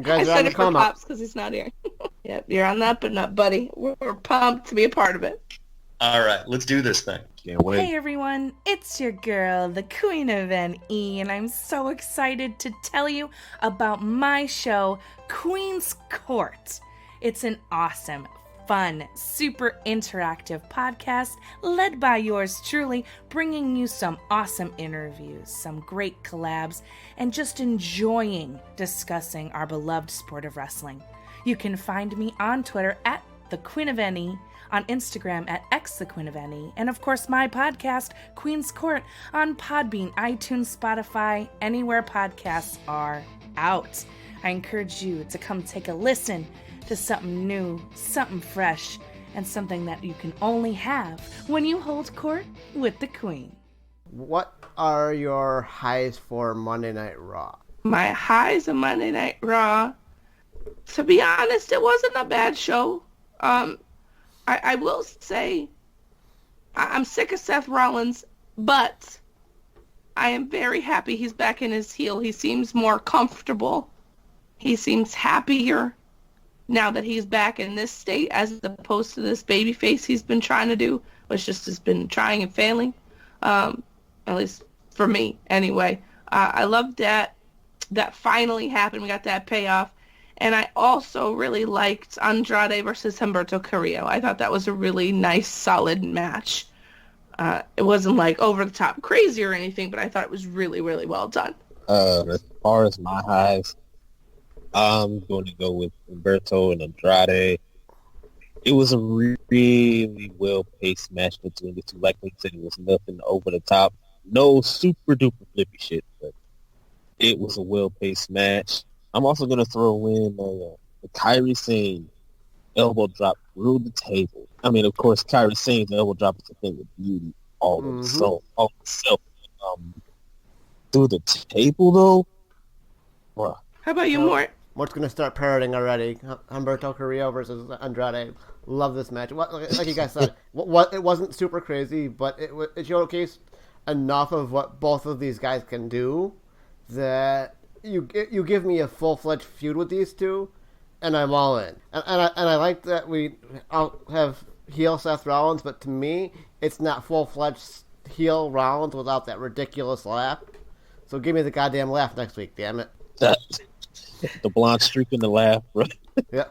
I said it for Pops because he's not here. Yep, you're on the up and up, buddy. We're pumped to be a part of it. All right, let's do this thing. Can't wait. Hey everyone, it's your girl, the Queen of NE, and I'm so excited to tell you about my show, Queen's Court. It's an awesome, fun, super interactive podcast led by yours truly, bringing you some awesome interviews, some great collabs, and just enjoying discussing our beloved sport of wrestling. You can find me on Twitter at the Queen of NE, on Instagram at xthequeenofne, and of course my podcast, Queen's Court, on Podbean, iTunes, Spotify, anywhere podcasts are out. I encourage you to come take a listen to something new, something fresh, and something that you can only have when you hold court with the Queen. What are your highs for Monday Night Raw? My highs of Monday Night Raw, to be honest, it wasn't a bad show. I will say I'm sick of Seth Rollins, but I am very happy he's back in his heel. He seems more comfortable. He seems happier now that he's back in this state as opposed to this baby face he's been trying to do, which just has been trying and failing, at least for me anyway. I love that finally happened. We got that payoff. And I also really liked Andrade versus Humberto Carrillo. I thought that was a really nice, solid match. It wasn't like over the top crazy or anything, but I thought it was really, really well done. As far as my highs, I'm going to go with Humberto and Andrade. It was a really well-paced match between the two. Like we said, it was nothing over the top. No super duper flippy shit, but It was a well-paced match. I'm also going to throw in the Kairi Sane elbow drop through the table. I mean, of course, Kairi Sane's elbow drop is a thing of beauty all of itself. Through the table, though? Bruh. How about you, Mort? Mort's going to start parroting already. Humberto Carrillo versus Andrade. Love this match. Like you guys said, it wasn't super crazy, but it showcased enough of what both of these guys can do that you give me a full-fledged feud with these two, and I'm all in. And I like that I'll have heel Seth Rollins, but to me, it's not full-fledged heel Rollins without that ridiculous laugh. So give me the goddamn laugh next week, damn it. The blonde streak and the laugh, bro. Yeah.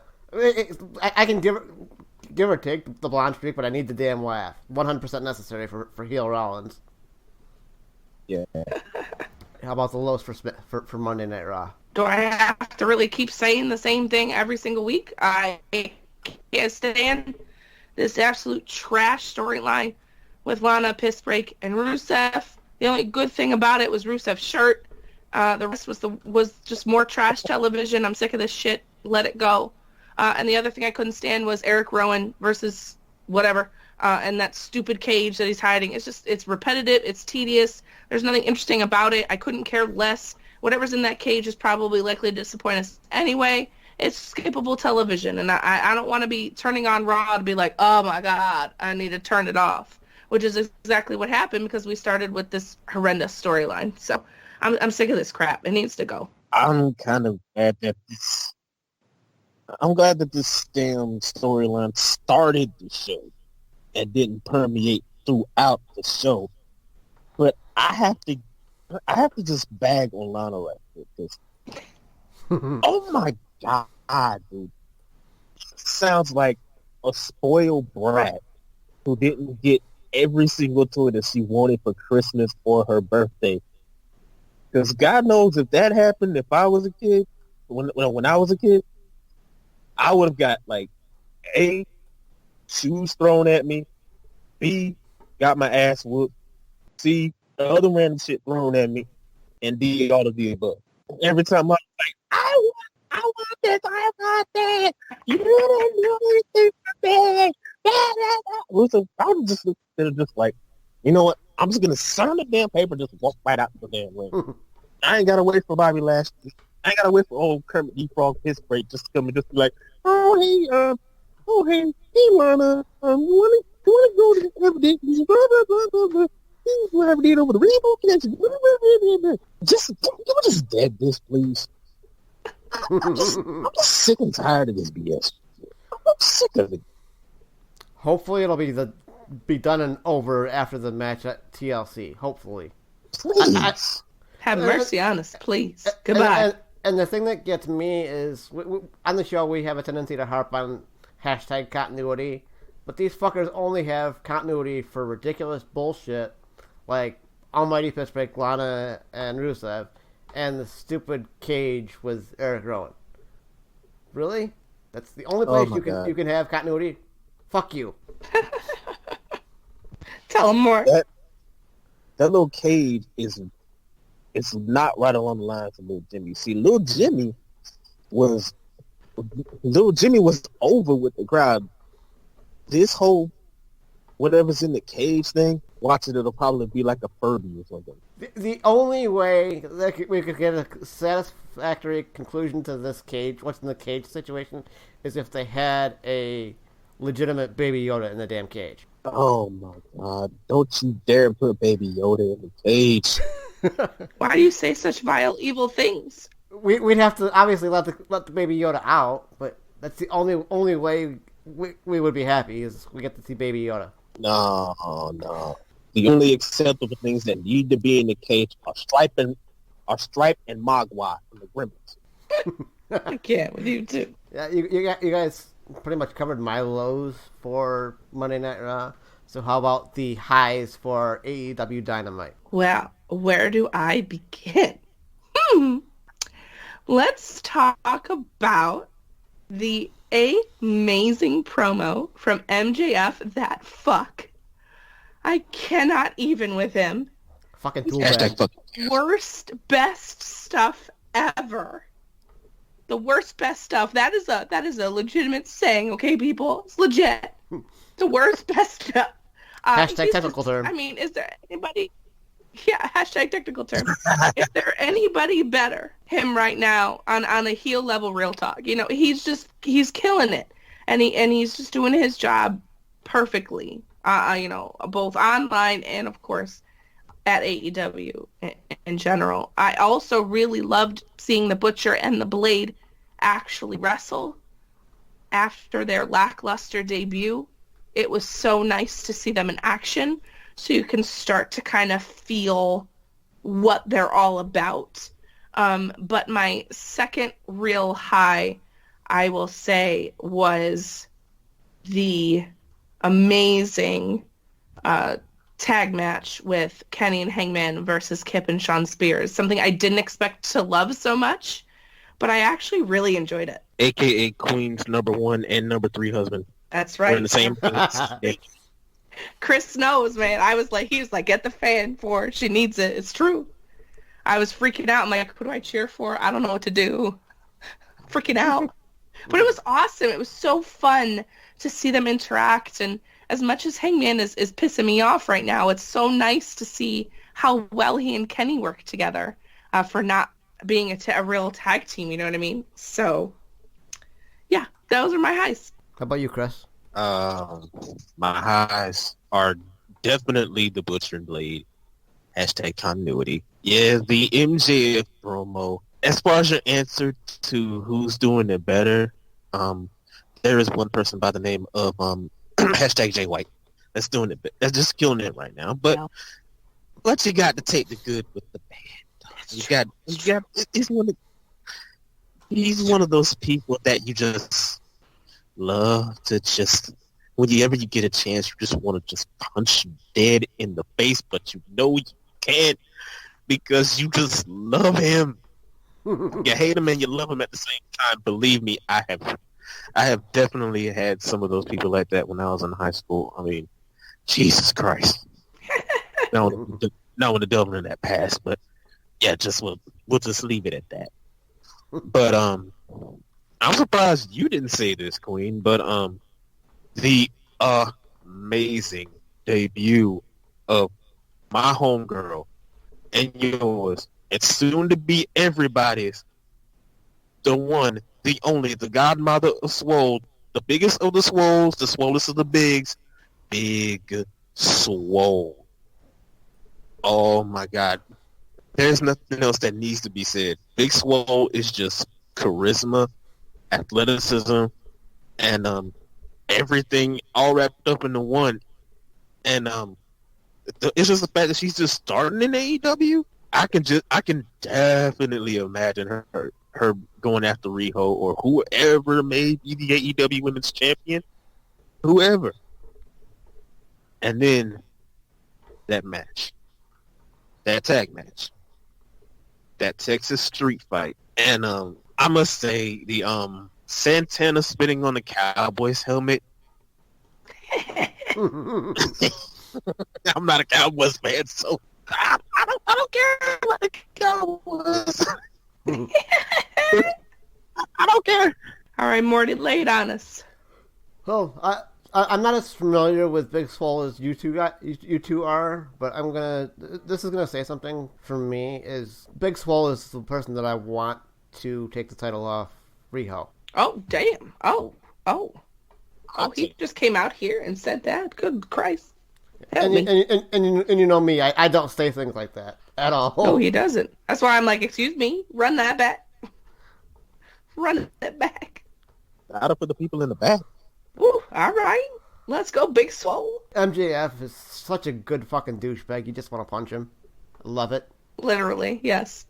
I can give or take the blonde streak, but I need the damn laugh. 100% necessary for heel Rollins. Yeah. How about the lows for Monday Night Raw? Do I have to really keep saying the same thing every single week? I can't stand this absolute trash storyline with Lana, Piss Break, and Rusev. The only good thing about it was Rusev's shirt. The rest was just more trash television. I'm sick of this shit. Let it go. And the other thing I couldn't stand was Eric Rowan versus whatever, and that stupid cage that he's hiding. It's repetitive. It's tedious. There's nothing interesting about it. I couldn't care less. Whatever's in that cage is probably likely to disappoint us anyway. It's skippable television, and I don't want to be turning on Raw to be like, oh my God, I need to turn it off, which is exactly what happened because we started with this horrendous storyline. So I'm sick of this crap. It needs to go. I'm kind of glad that this damn storyline started the show and didn't permeate throughout the show. But I have to just bag on Lana right this. Oh my God, dude! Sounds like a spoiled brat who didn't get every single toy that she wanted for Christmas or her birthday. Because God knows if that happened, if I was a kid, when I was a kid, I would have got like A, shoes thrown at me, B, got my ass whooped, C, other random shit thrown at me, and D, all of the above. Every time I was like, I want this, I want that. You didn't do anything for me. I was just like, you know what? I'm just gonna sign the damn paper, just walk right out the damn way. I ain't gotta wait for Bobby Lashley. I ain't gotta wait for old Kermit the Frog Piss Break just to come and just be like, hey, Lana, you wanna go to the evidence? Blah blah blah blah blah. You have a date over the Rainbow Connection. Blah, blah, blah, blah. Just can we just dead this, please? I'm just sick and tired of this BS. I'm sick of it. Hopefully, it'll be done and over after the match at TLC. Hopefully. Please. Have mercy on us, please. Goodbye. And the thing that gets me is, on the show, we have a tendency to harp on hashtag continuity, but these fuckers only have continuity for ridiculous bullshit like Almighty Piss Break, Lana, and Rusev, and the stupid cage with Eric Rowan. Really? That's the only place you can have continuity? Fuck you. Tell him more. That little cage is not right along the lines of Little Jimmy. See, Little Jimmy was over with the crowd. This whole whatever's in the cage thing, watching it'll probably be like a Furby or something. The only way that we could get a satisfactory conclusion to this cage, what's in the cage situation, is if they had a legitimate Baby Yoda in the damn cage. Oh my God! Don't you dare put Baby Yoda in the cage. Why do you say such vile, evil things? We'd have to obviously let the Baby Yoda out, but that's the only way we would be happy is we get to see Baby Yoda. No. The only acceptable things that need to be in the cage are Stripe and Mogwai from the Gremlins. I can't with you too. Yeah, you guys pretty much covered my lows for Monday Night Raw. So how about the highs for AEW Dynamite? Well, where do I begin? Let's talk about the amazing promo from MJF, that fuck. I cannot even with him. Fucking tool Hashtag bag. fuck. Worst, best stuff ever. The worst, best stuff. That is a legitimate saying, okay, people? It's legit. The worst, best stuff. Hashtag technical term. I mean, is there anybody... Yeah, hashtag technical term. Is there anybody better him right now on a heel level real talk? You know, he's killing it. And he's just doing his job perfectly. You know, both online and of course at AEW in general. I also really loved seeing the Butcher and the Blade actually wrestle after their lackluster debut. It was so nice to see them in action. So you can start to kind of feel what they're all about. But my second real high, I will say, was the amazing tag match with Kenny and Hangman versus Kip and Shawn Spears. Something I didn't expect to love so much, but I actually really enjoyed it. AKA Queen's number 1 and number 3 husband. That's We're in right. the same place. Chris knows, man. He was like, get the fan for her. She needs it. It's true. I was freaking out. I'm like, who do I cheer for? I don't know what to do. Freaking out. But it was awesome. It was so fun to see them interact. And as much as Hangman is pissing me off right now, it's so nice to see how well he and Kenny work together for not being a real tag team. You know what I mean? So, yeah, those are my highs. How about you, Chris? My highs are definitely the Butcher and Blade. Hashtag continuity. Yeah, the MJF promo. As far as your answer to who's doing it better, there is one person by the name of hashtag Jay White that's doing it. That's just killing it right now. But you got to take the good with the bad. You got. He's one of those people that you just love to just, whenever you get a chance, you just want to just punch him dead in the face, but you know you can't because you just love him. You hate him and you love him at the same time. Believe me, I have definitely had some of those people like that when I was in high school. I mean, Jesus Christ. Not with the devil in that past, but yeah, we'll just leave it at that. But I'm surprised you didn't say this, Queen, but the amazing debut of my homegirl and yours, and soon to be everybody's, the one, the only, the godmother of Swole, the biggest of the Swoles, the swollest of the bigs, Big Swole. Oh my God. There's nothing else that needs to be said. Big Swole is just charisma, athleticism, and everything all wrapped up into one. And it's just the fact that she's just starting in AEW. I can definitely imagine her going after Riho or whoever may be the AEW Women's Champion, whoever. And then that match, that tag match, that Texas street fight, and I must say the Santana spitting on the Cowboys helmet. I'm not a Cowboys fan, so I don't care about the Cowboys. I don't care. All right, Morty, lay it on us. Oh, I'm not as familiar with Big Swole as you two are, but this is gonna say something for me. Is Big Swole is the person that I want to take the title off Riho. Oh, damn. Oh, he just came out here and said that? Good Christ. And you know me, I don't say things like that at all. No, he doesn't. That's why I'm like, excuse me, run that back. Run it back. Out for the people in the back. Ooh, all right. Let's go, Big Swole. MJF is such a good fucking douchebag. You just want to punch him. Love it. Literally, yes.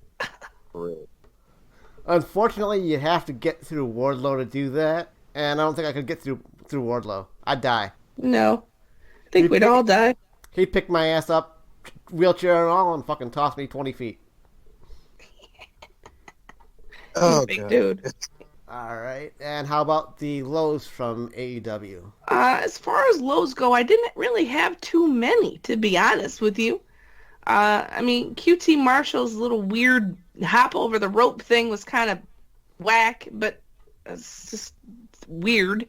Unfortunately, you have to get through Wardlow to do that, and I don't think I could get through Wardlow. I'd die. No. I think we'd all die. He picked my ass up, wheelchair and all, and fucking tossed me 20 feet. Oh, big dude. All right. And how about the lows from AEW? As far as lows go, I didn't really have too many, to be honest with you. I mean, QT Marshall's little weird hop over the rope thing was kind of whack, but it's just weird.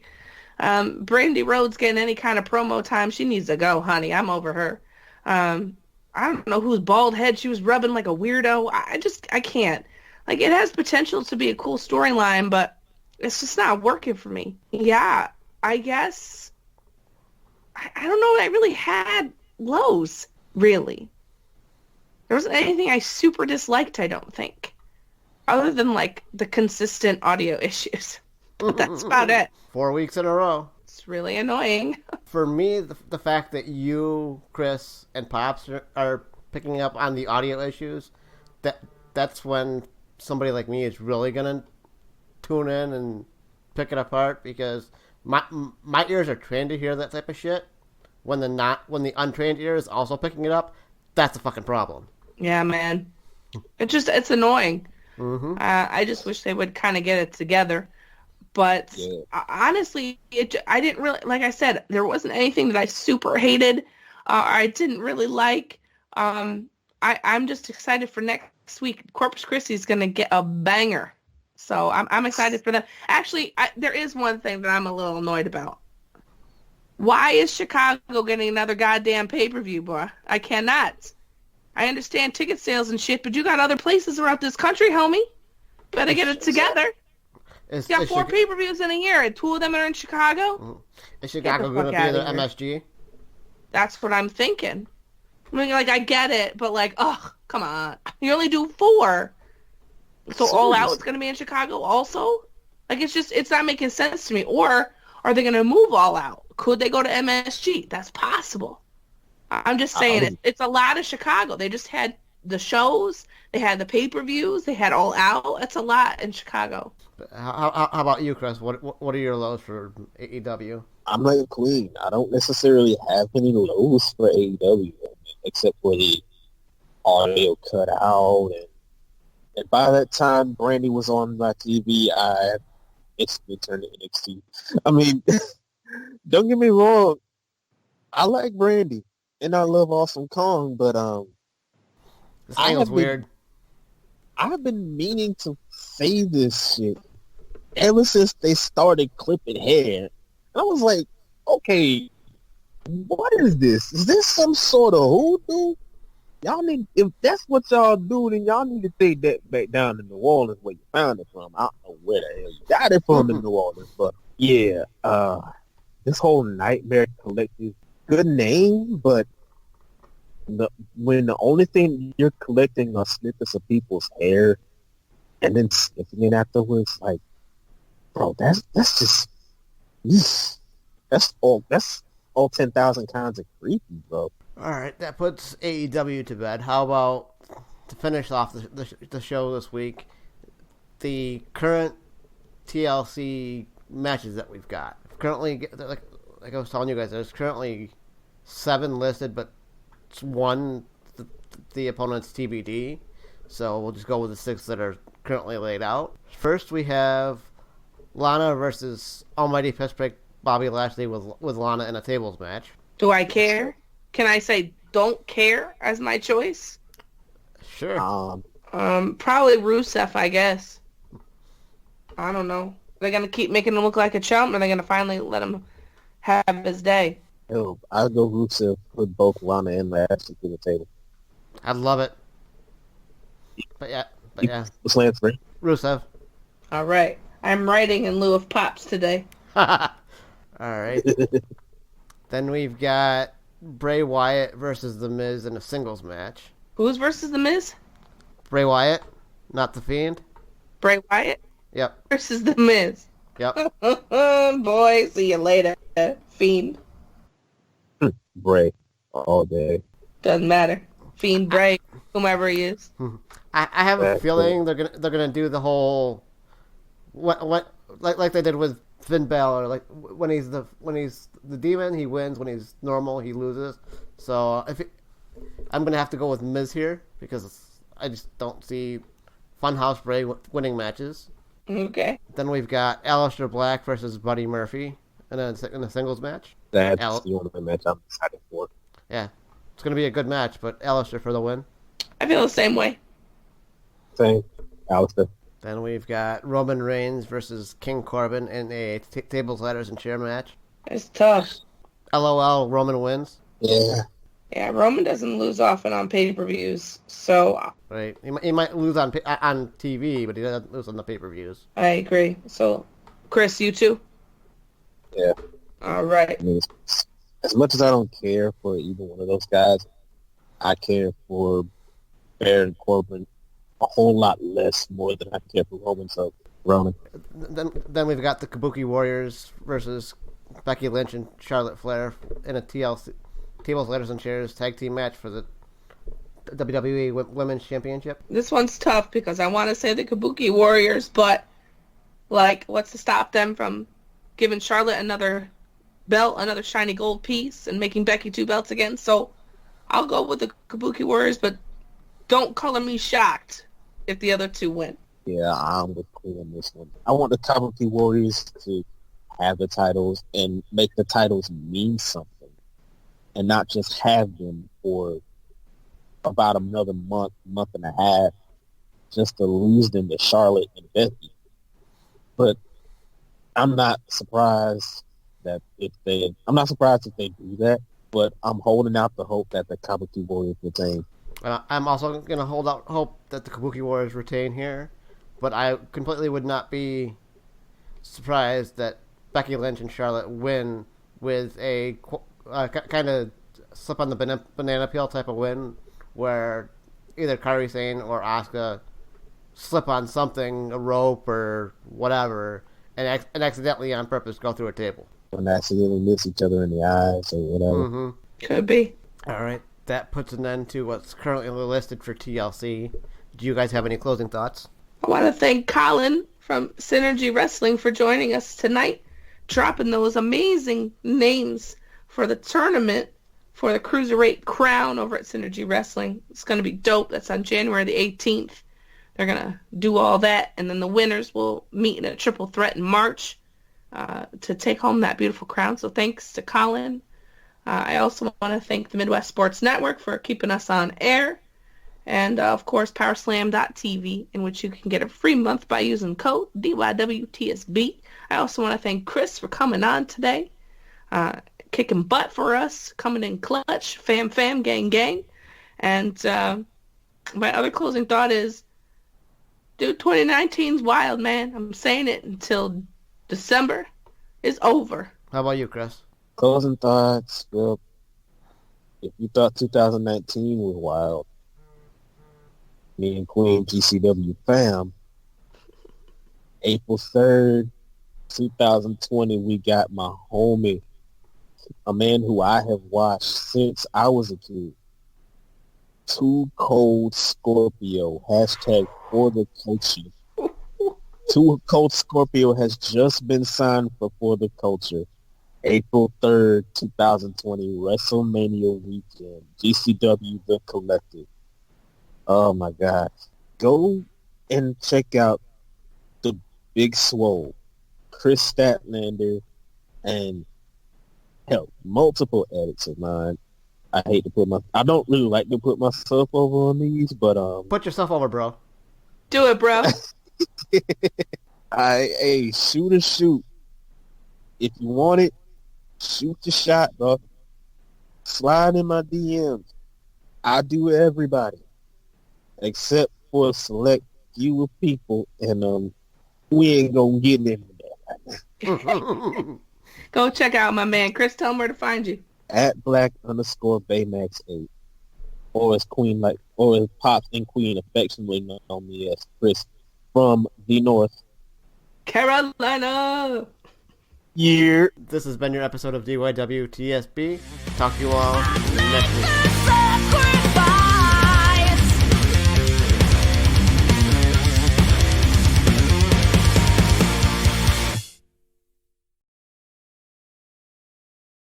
Brandy Rhodes getting any kind of promo time, she needs to go, honey. I'm over her. I don't know whose bald head she was rubbing like a weirdo. I can't. Like, it has potential to be a cool storyline, but it's just not working for me. Yeah, I guess. I don't know. I really had lows, really. There wasn't anything I super disliked, I don't think. Other than, like, the consistent audio issues. But that's about it. 4 weeks in a row. It's really annoying. For me, the fact that you, Chris, and Pops are picking up on the audio issues, that's when somebody like me is really going to tune in and pick it apart, because my ears are trained to hear that type of shit. When the untrained ear is also picking it up, that's a fucking problem. Yeah, man. It's annoying. Mm-hmm. I just wish they would kind of get it together. But honestly, I didn't really, like I said, there wasn't anything that I super hated. I didn't really like. I'm just excited for next week. Corpus Christi is going to get a banger. So I'm excited for that. Actually, there is one thing that I'm a little annoyed about. Why is Chicago getting another goddamn pay-per-view, boy? I cannot. I understand ticket sales and shit, but you got other places around this country, homie. Better get it together. You got 4 pay-per-views in a year, and 2 of them are in Chicago? Is Chicago going to be their MSG? That's what I'm thinking. I mean, like, I get it, but, like, oh, come on. You only do 4. So All Out is going to be in Chicago also? Like, it's not making sense to me. Or are they going to move All Out? Could they go to MSG? That's possible. I'm just saying, it's a lot of Chicago. They just had the shows, they had the pay-per-views, they had All Out. That's a lot in Chicago. How about you, Chris? What are your lows for AEW? I'm like Queen. I don't necessarily have any lows for AEW, except for the audio cut out. And by that time, Brandy was on my TV, I instantly turned to NXT. I mean, don't get me wrong. I like Brandy, and I love Awesome Kong, but this angle's weird. I've been meaning to say this shit ever since they started clipping hair. And I was like, okay, what is this? Is this some sort of hoodoo? Y'all need, if that's what y'all do, then y'all need to take that back down to New Orleans where you found it from. I don't know where the hell you got it from in New Orleans, but yeah, this whole Nightmare Collective, good name, but when the only thing you're collecting are snippets of people's hair and then sniffing it afterwards, like, bro, that's just, that's all 10,000 kinds of creepy, bro. All right, that puts AEW to bed. How about, to finish off the show this week, the current TLC matches that we've got. Currently, like I was telling you guys, there's currently 7 listed, but 1, the opponent's TBD. So we'll just go with the 6 that are currently laid out. First, we have Lana versus Almighty Pissbreak Bobby Lashley with Lana in a tables match. Do I care? Can I say don't care as my choice? Sure. Probably Rusev, I guess. I don't know. They're going to keep making him look like a chump, or are they going to finally let him have his day? Yo, I'll go Rusev, put both Lana and Lashley to the table. I'd love it. But yeah. What's Lance Ray? Rusev. All right. I'm writing in lieu of Pops today. All right. Then we've got Bray Wyatt versus The Miz in a singles match. Who's versus The Miz? Bray Wyatt, not The Fiend. Bray Wyatt? Yep. Versus The Miz. Yep. Boy, see you later, Fiend. Bray, all day. Doesn't matter. Fiend, Bray, whomever he is. I have a feeling they're gonna do the whole what like they did with Finn Balor. Like when he's the demon, he wins. When he's normal, he loses. So I'm gonna have to go with Miz here because I just don't see Funhouse Bray winning matches. Okay. Then we've got Aleister Black versus Buddy Murphy in a singles match. That's the only match I'm excited for. Yeah. It's going to be a good match, but Alistair for the win. I feel the same way. Same. Alistair. Then we've got Roman Reigns versus King Corbin in a tables, ladders, and chair match. It's tough. LOL, Roman wins. Yeah. Yeah, Roman doesn't lose often on pay-per-views, so Right. He might lose on TV, but he doesn't lose on the pay-per-views. I agree. So, Chris, you too? Yeah. All right. I mean, as much as I don't care for either one of those guys, I care for Baron Corbin a whole lot less more than I care for Roman. So Roman. Then we've got the Kabuki Warriors versus Becky Lynch and Charlotte Flair in a TLC tables, ladders, and chairs tag team match for the WWE Women's Championship. This one's tough because I want to say the Kabuki Warriors, but like, what's to stop them from giving Charlotte another belt, another shiny gold piece, and making Becky 2 belts again? So I'll go with the Kabuki Warriors, but don't color me shocked if the other two win. Yeah, I'm with Queen on this one. I want the Kabuki Warriors to have the titles and make the titles mean something, and not just have them for about another month and a half, just to lose them to Charlotte and Becky. But I'm not surprised if they do that, but I'm holding out the hope that the Kabuki Warriors retain. I'm also going to hold out hope that the Kabuki Warriors retain here, but I completely would not be surprised that Becky Lynch and Charlotte win with a kind of slip on the banana peel type of win, where either Kairi Sane or Asuka slip on something, a rope or whatever, and accidentally on purpose go through a table. And accidentally miss each other in the eyes or whatever. Mm-hmm. Could be. All right. That puts an end to what's currently listed for TLC. Do you guys have any closing thoughts? I want to thank Colin from Synergy Wrestling for joining us tonight, dropping those amazing names for the tournament for the Cruiserweight Crown over at Synergy Wrestling. It's going to be dope. That's on January the 18th. They're going to do all that, and then the winners will meet in a triple threat in March to take home that beautiful crown. So thanks to Colin. I also want to thank the Midwest Sports Network for keeping us on air. And, of course, Powerslam.tv, in which you can get a free month by using code DYWTSB. I also want to thank Chris for coming on today, kicking butt for us, coming in clutch, fam, gang, gang. And my other closing thought is, dude, 2019's wild, man. I'm saying it until December is over. How about you, Chris? Closing thoughts. Well, if you thought 2019 was wild, me and Queen GCW fam, April 3rd, 2020, we got my homie, a man who I have watched since I was a kid, Too Cold Scorpio, hashtag for the culture. Too Cold Scorpio has just been signed for the culture. April 3rd, 2020, WrestleMania weekend, GCW The Collective. Oh my God. Go and check out the Big Swole, Chris Statlander, and hell, multiple edits of mine. I don't really like to put myself over on these, but Put yourself over, bro. Do it, bro. Shoot. If you want it, shoot your shot, bro. Slide in my DMs. I do everybody, except for a select few of people, and we ain't gonna get into that. Go check out my man Chris. Tell him where to find you. At @Black_Baymax8, or as Pops and Queen affectionately know me as Chris from the North Carolina. Yeah. This has been your episode of DYWTSB. Talk to you all next week.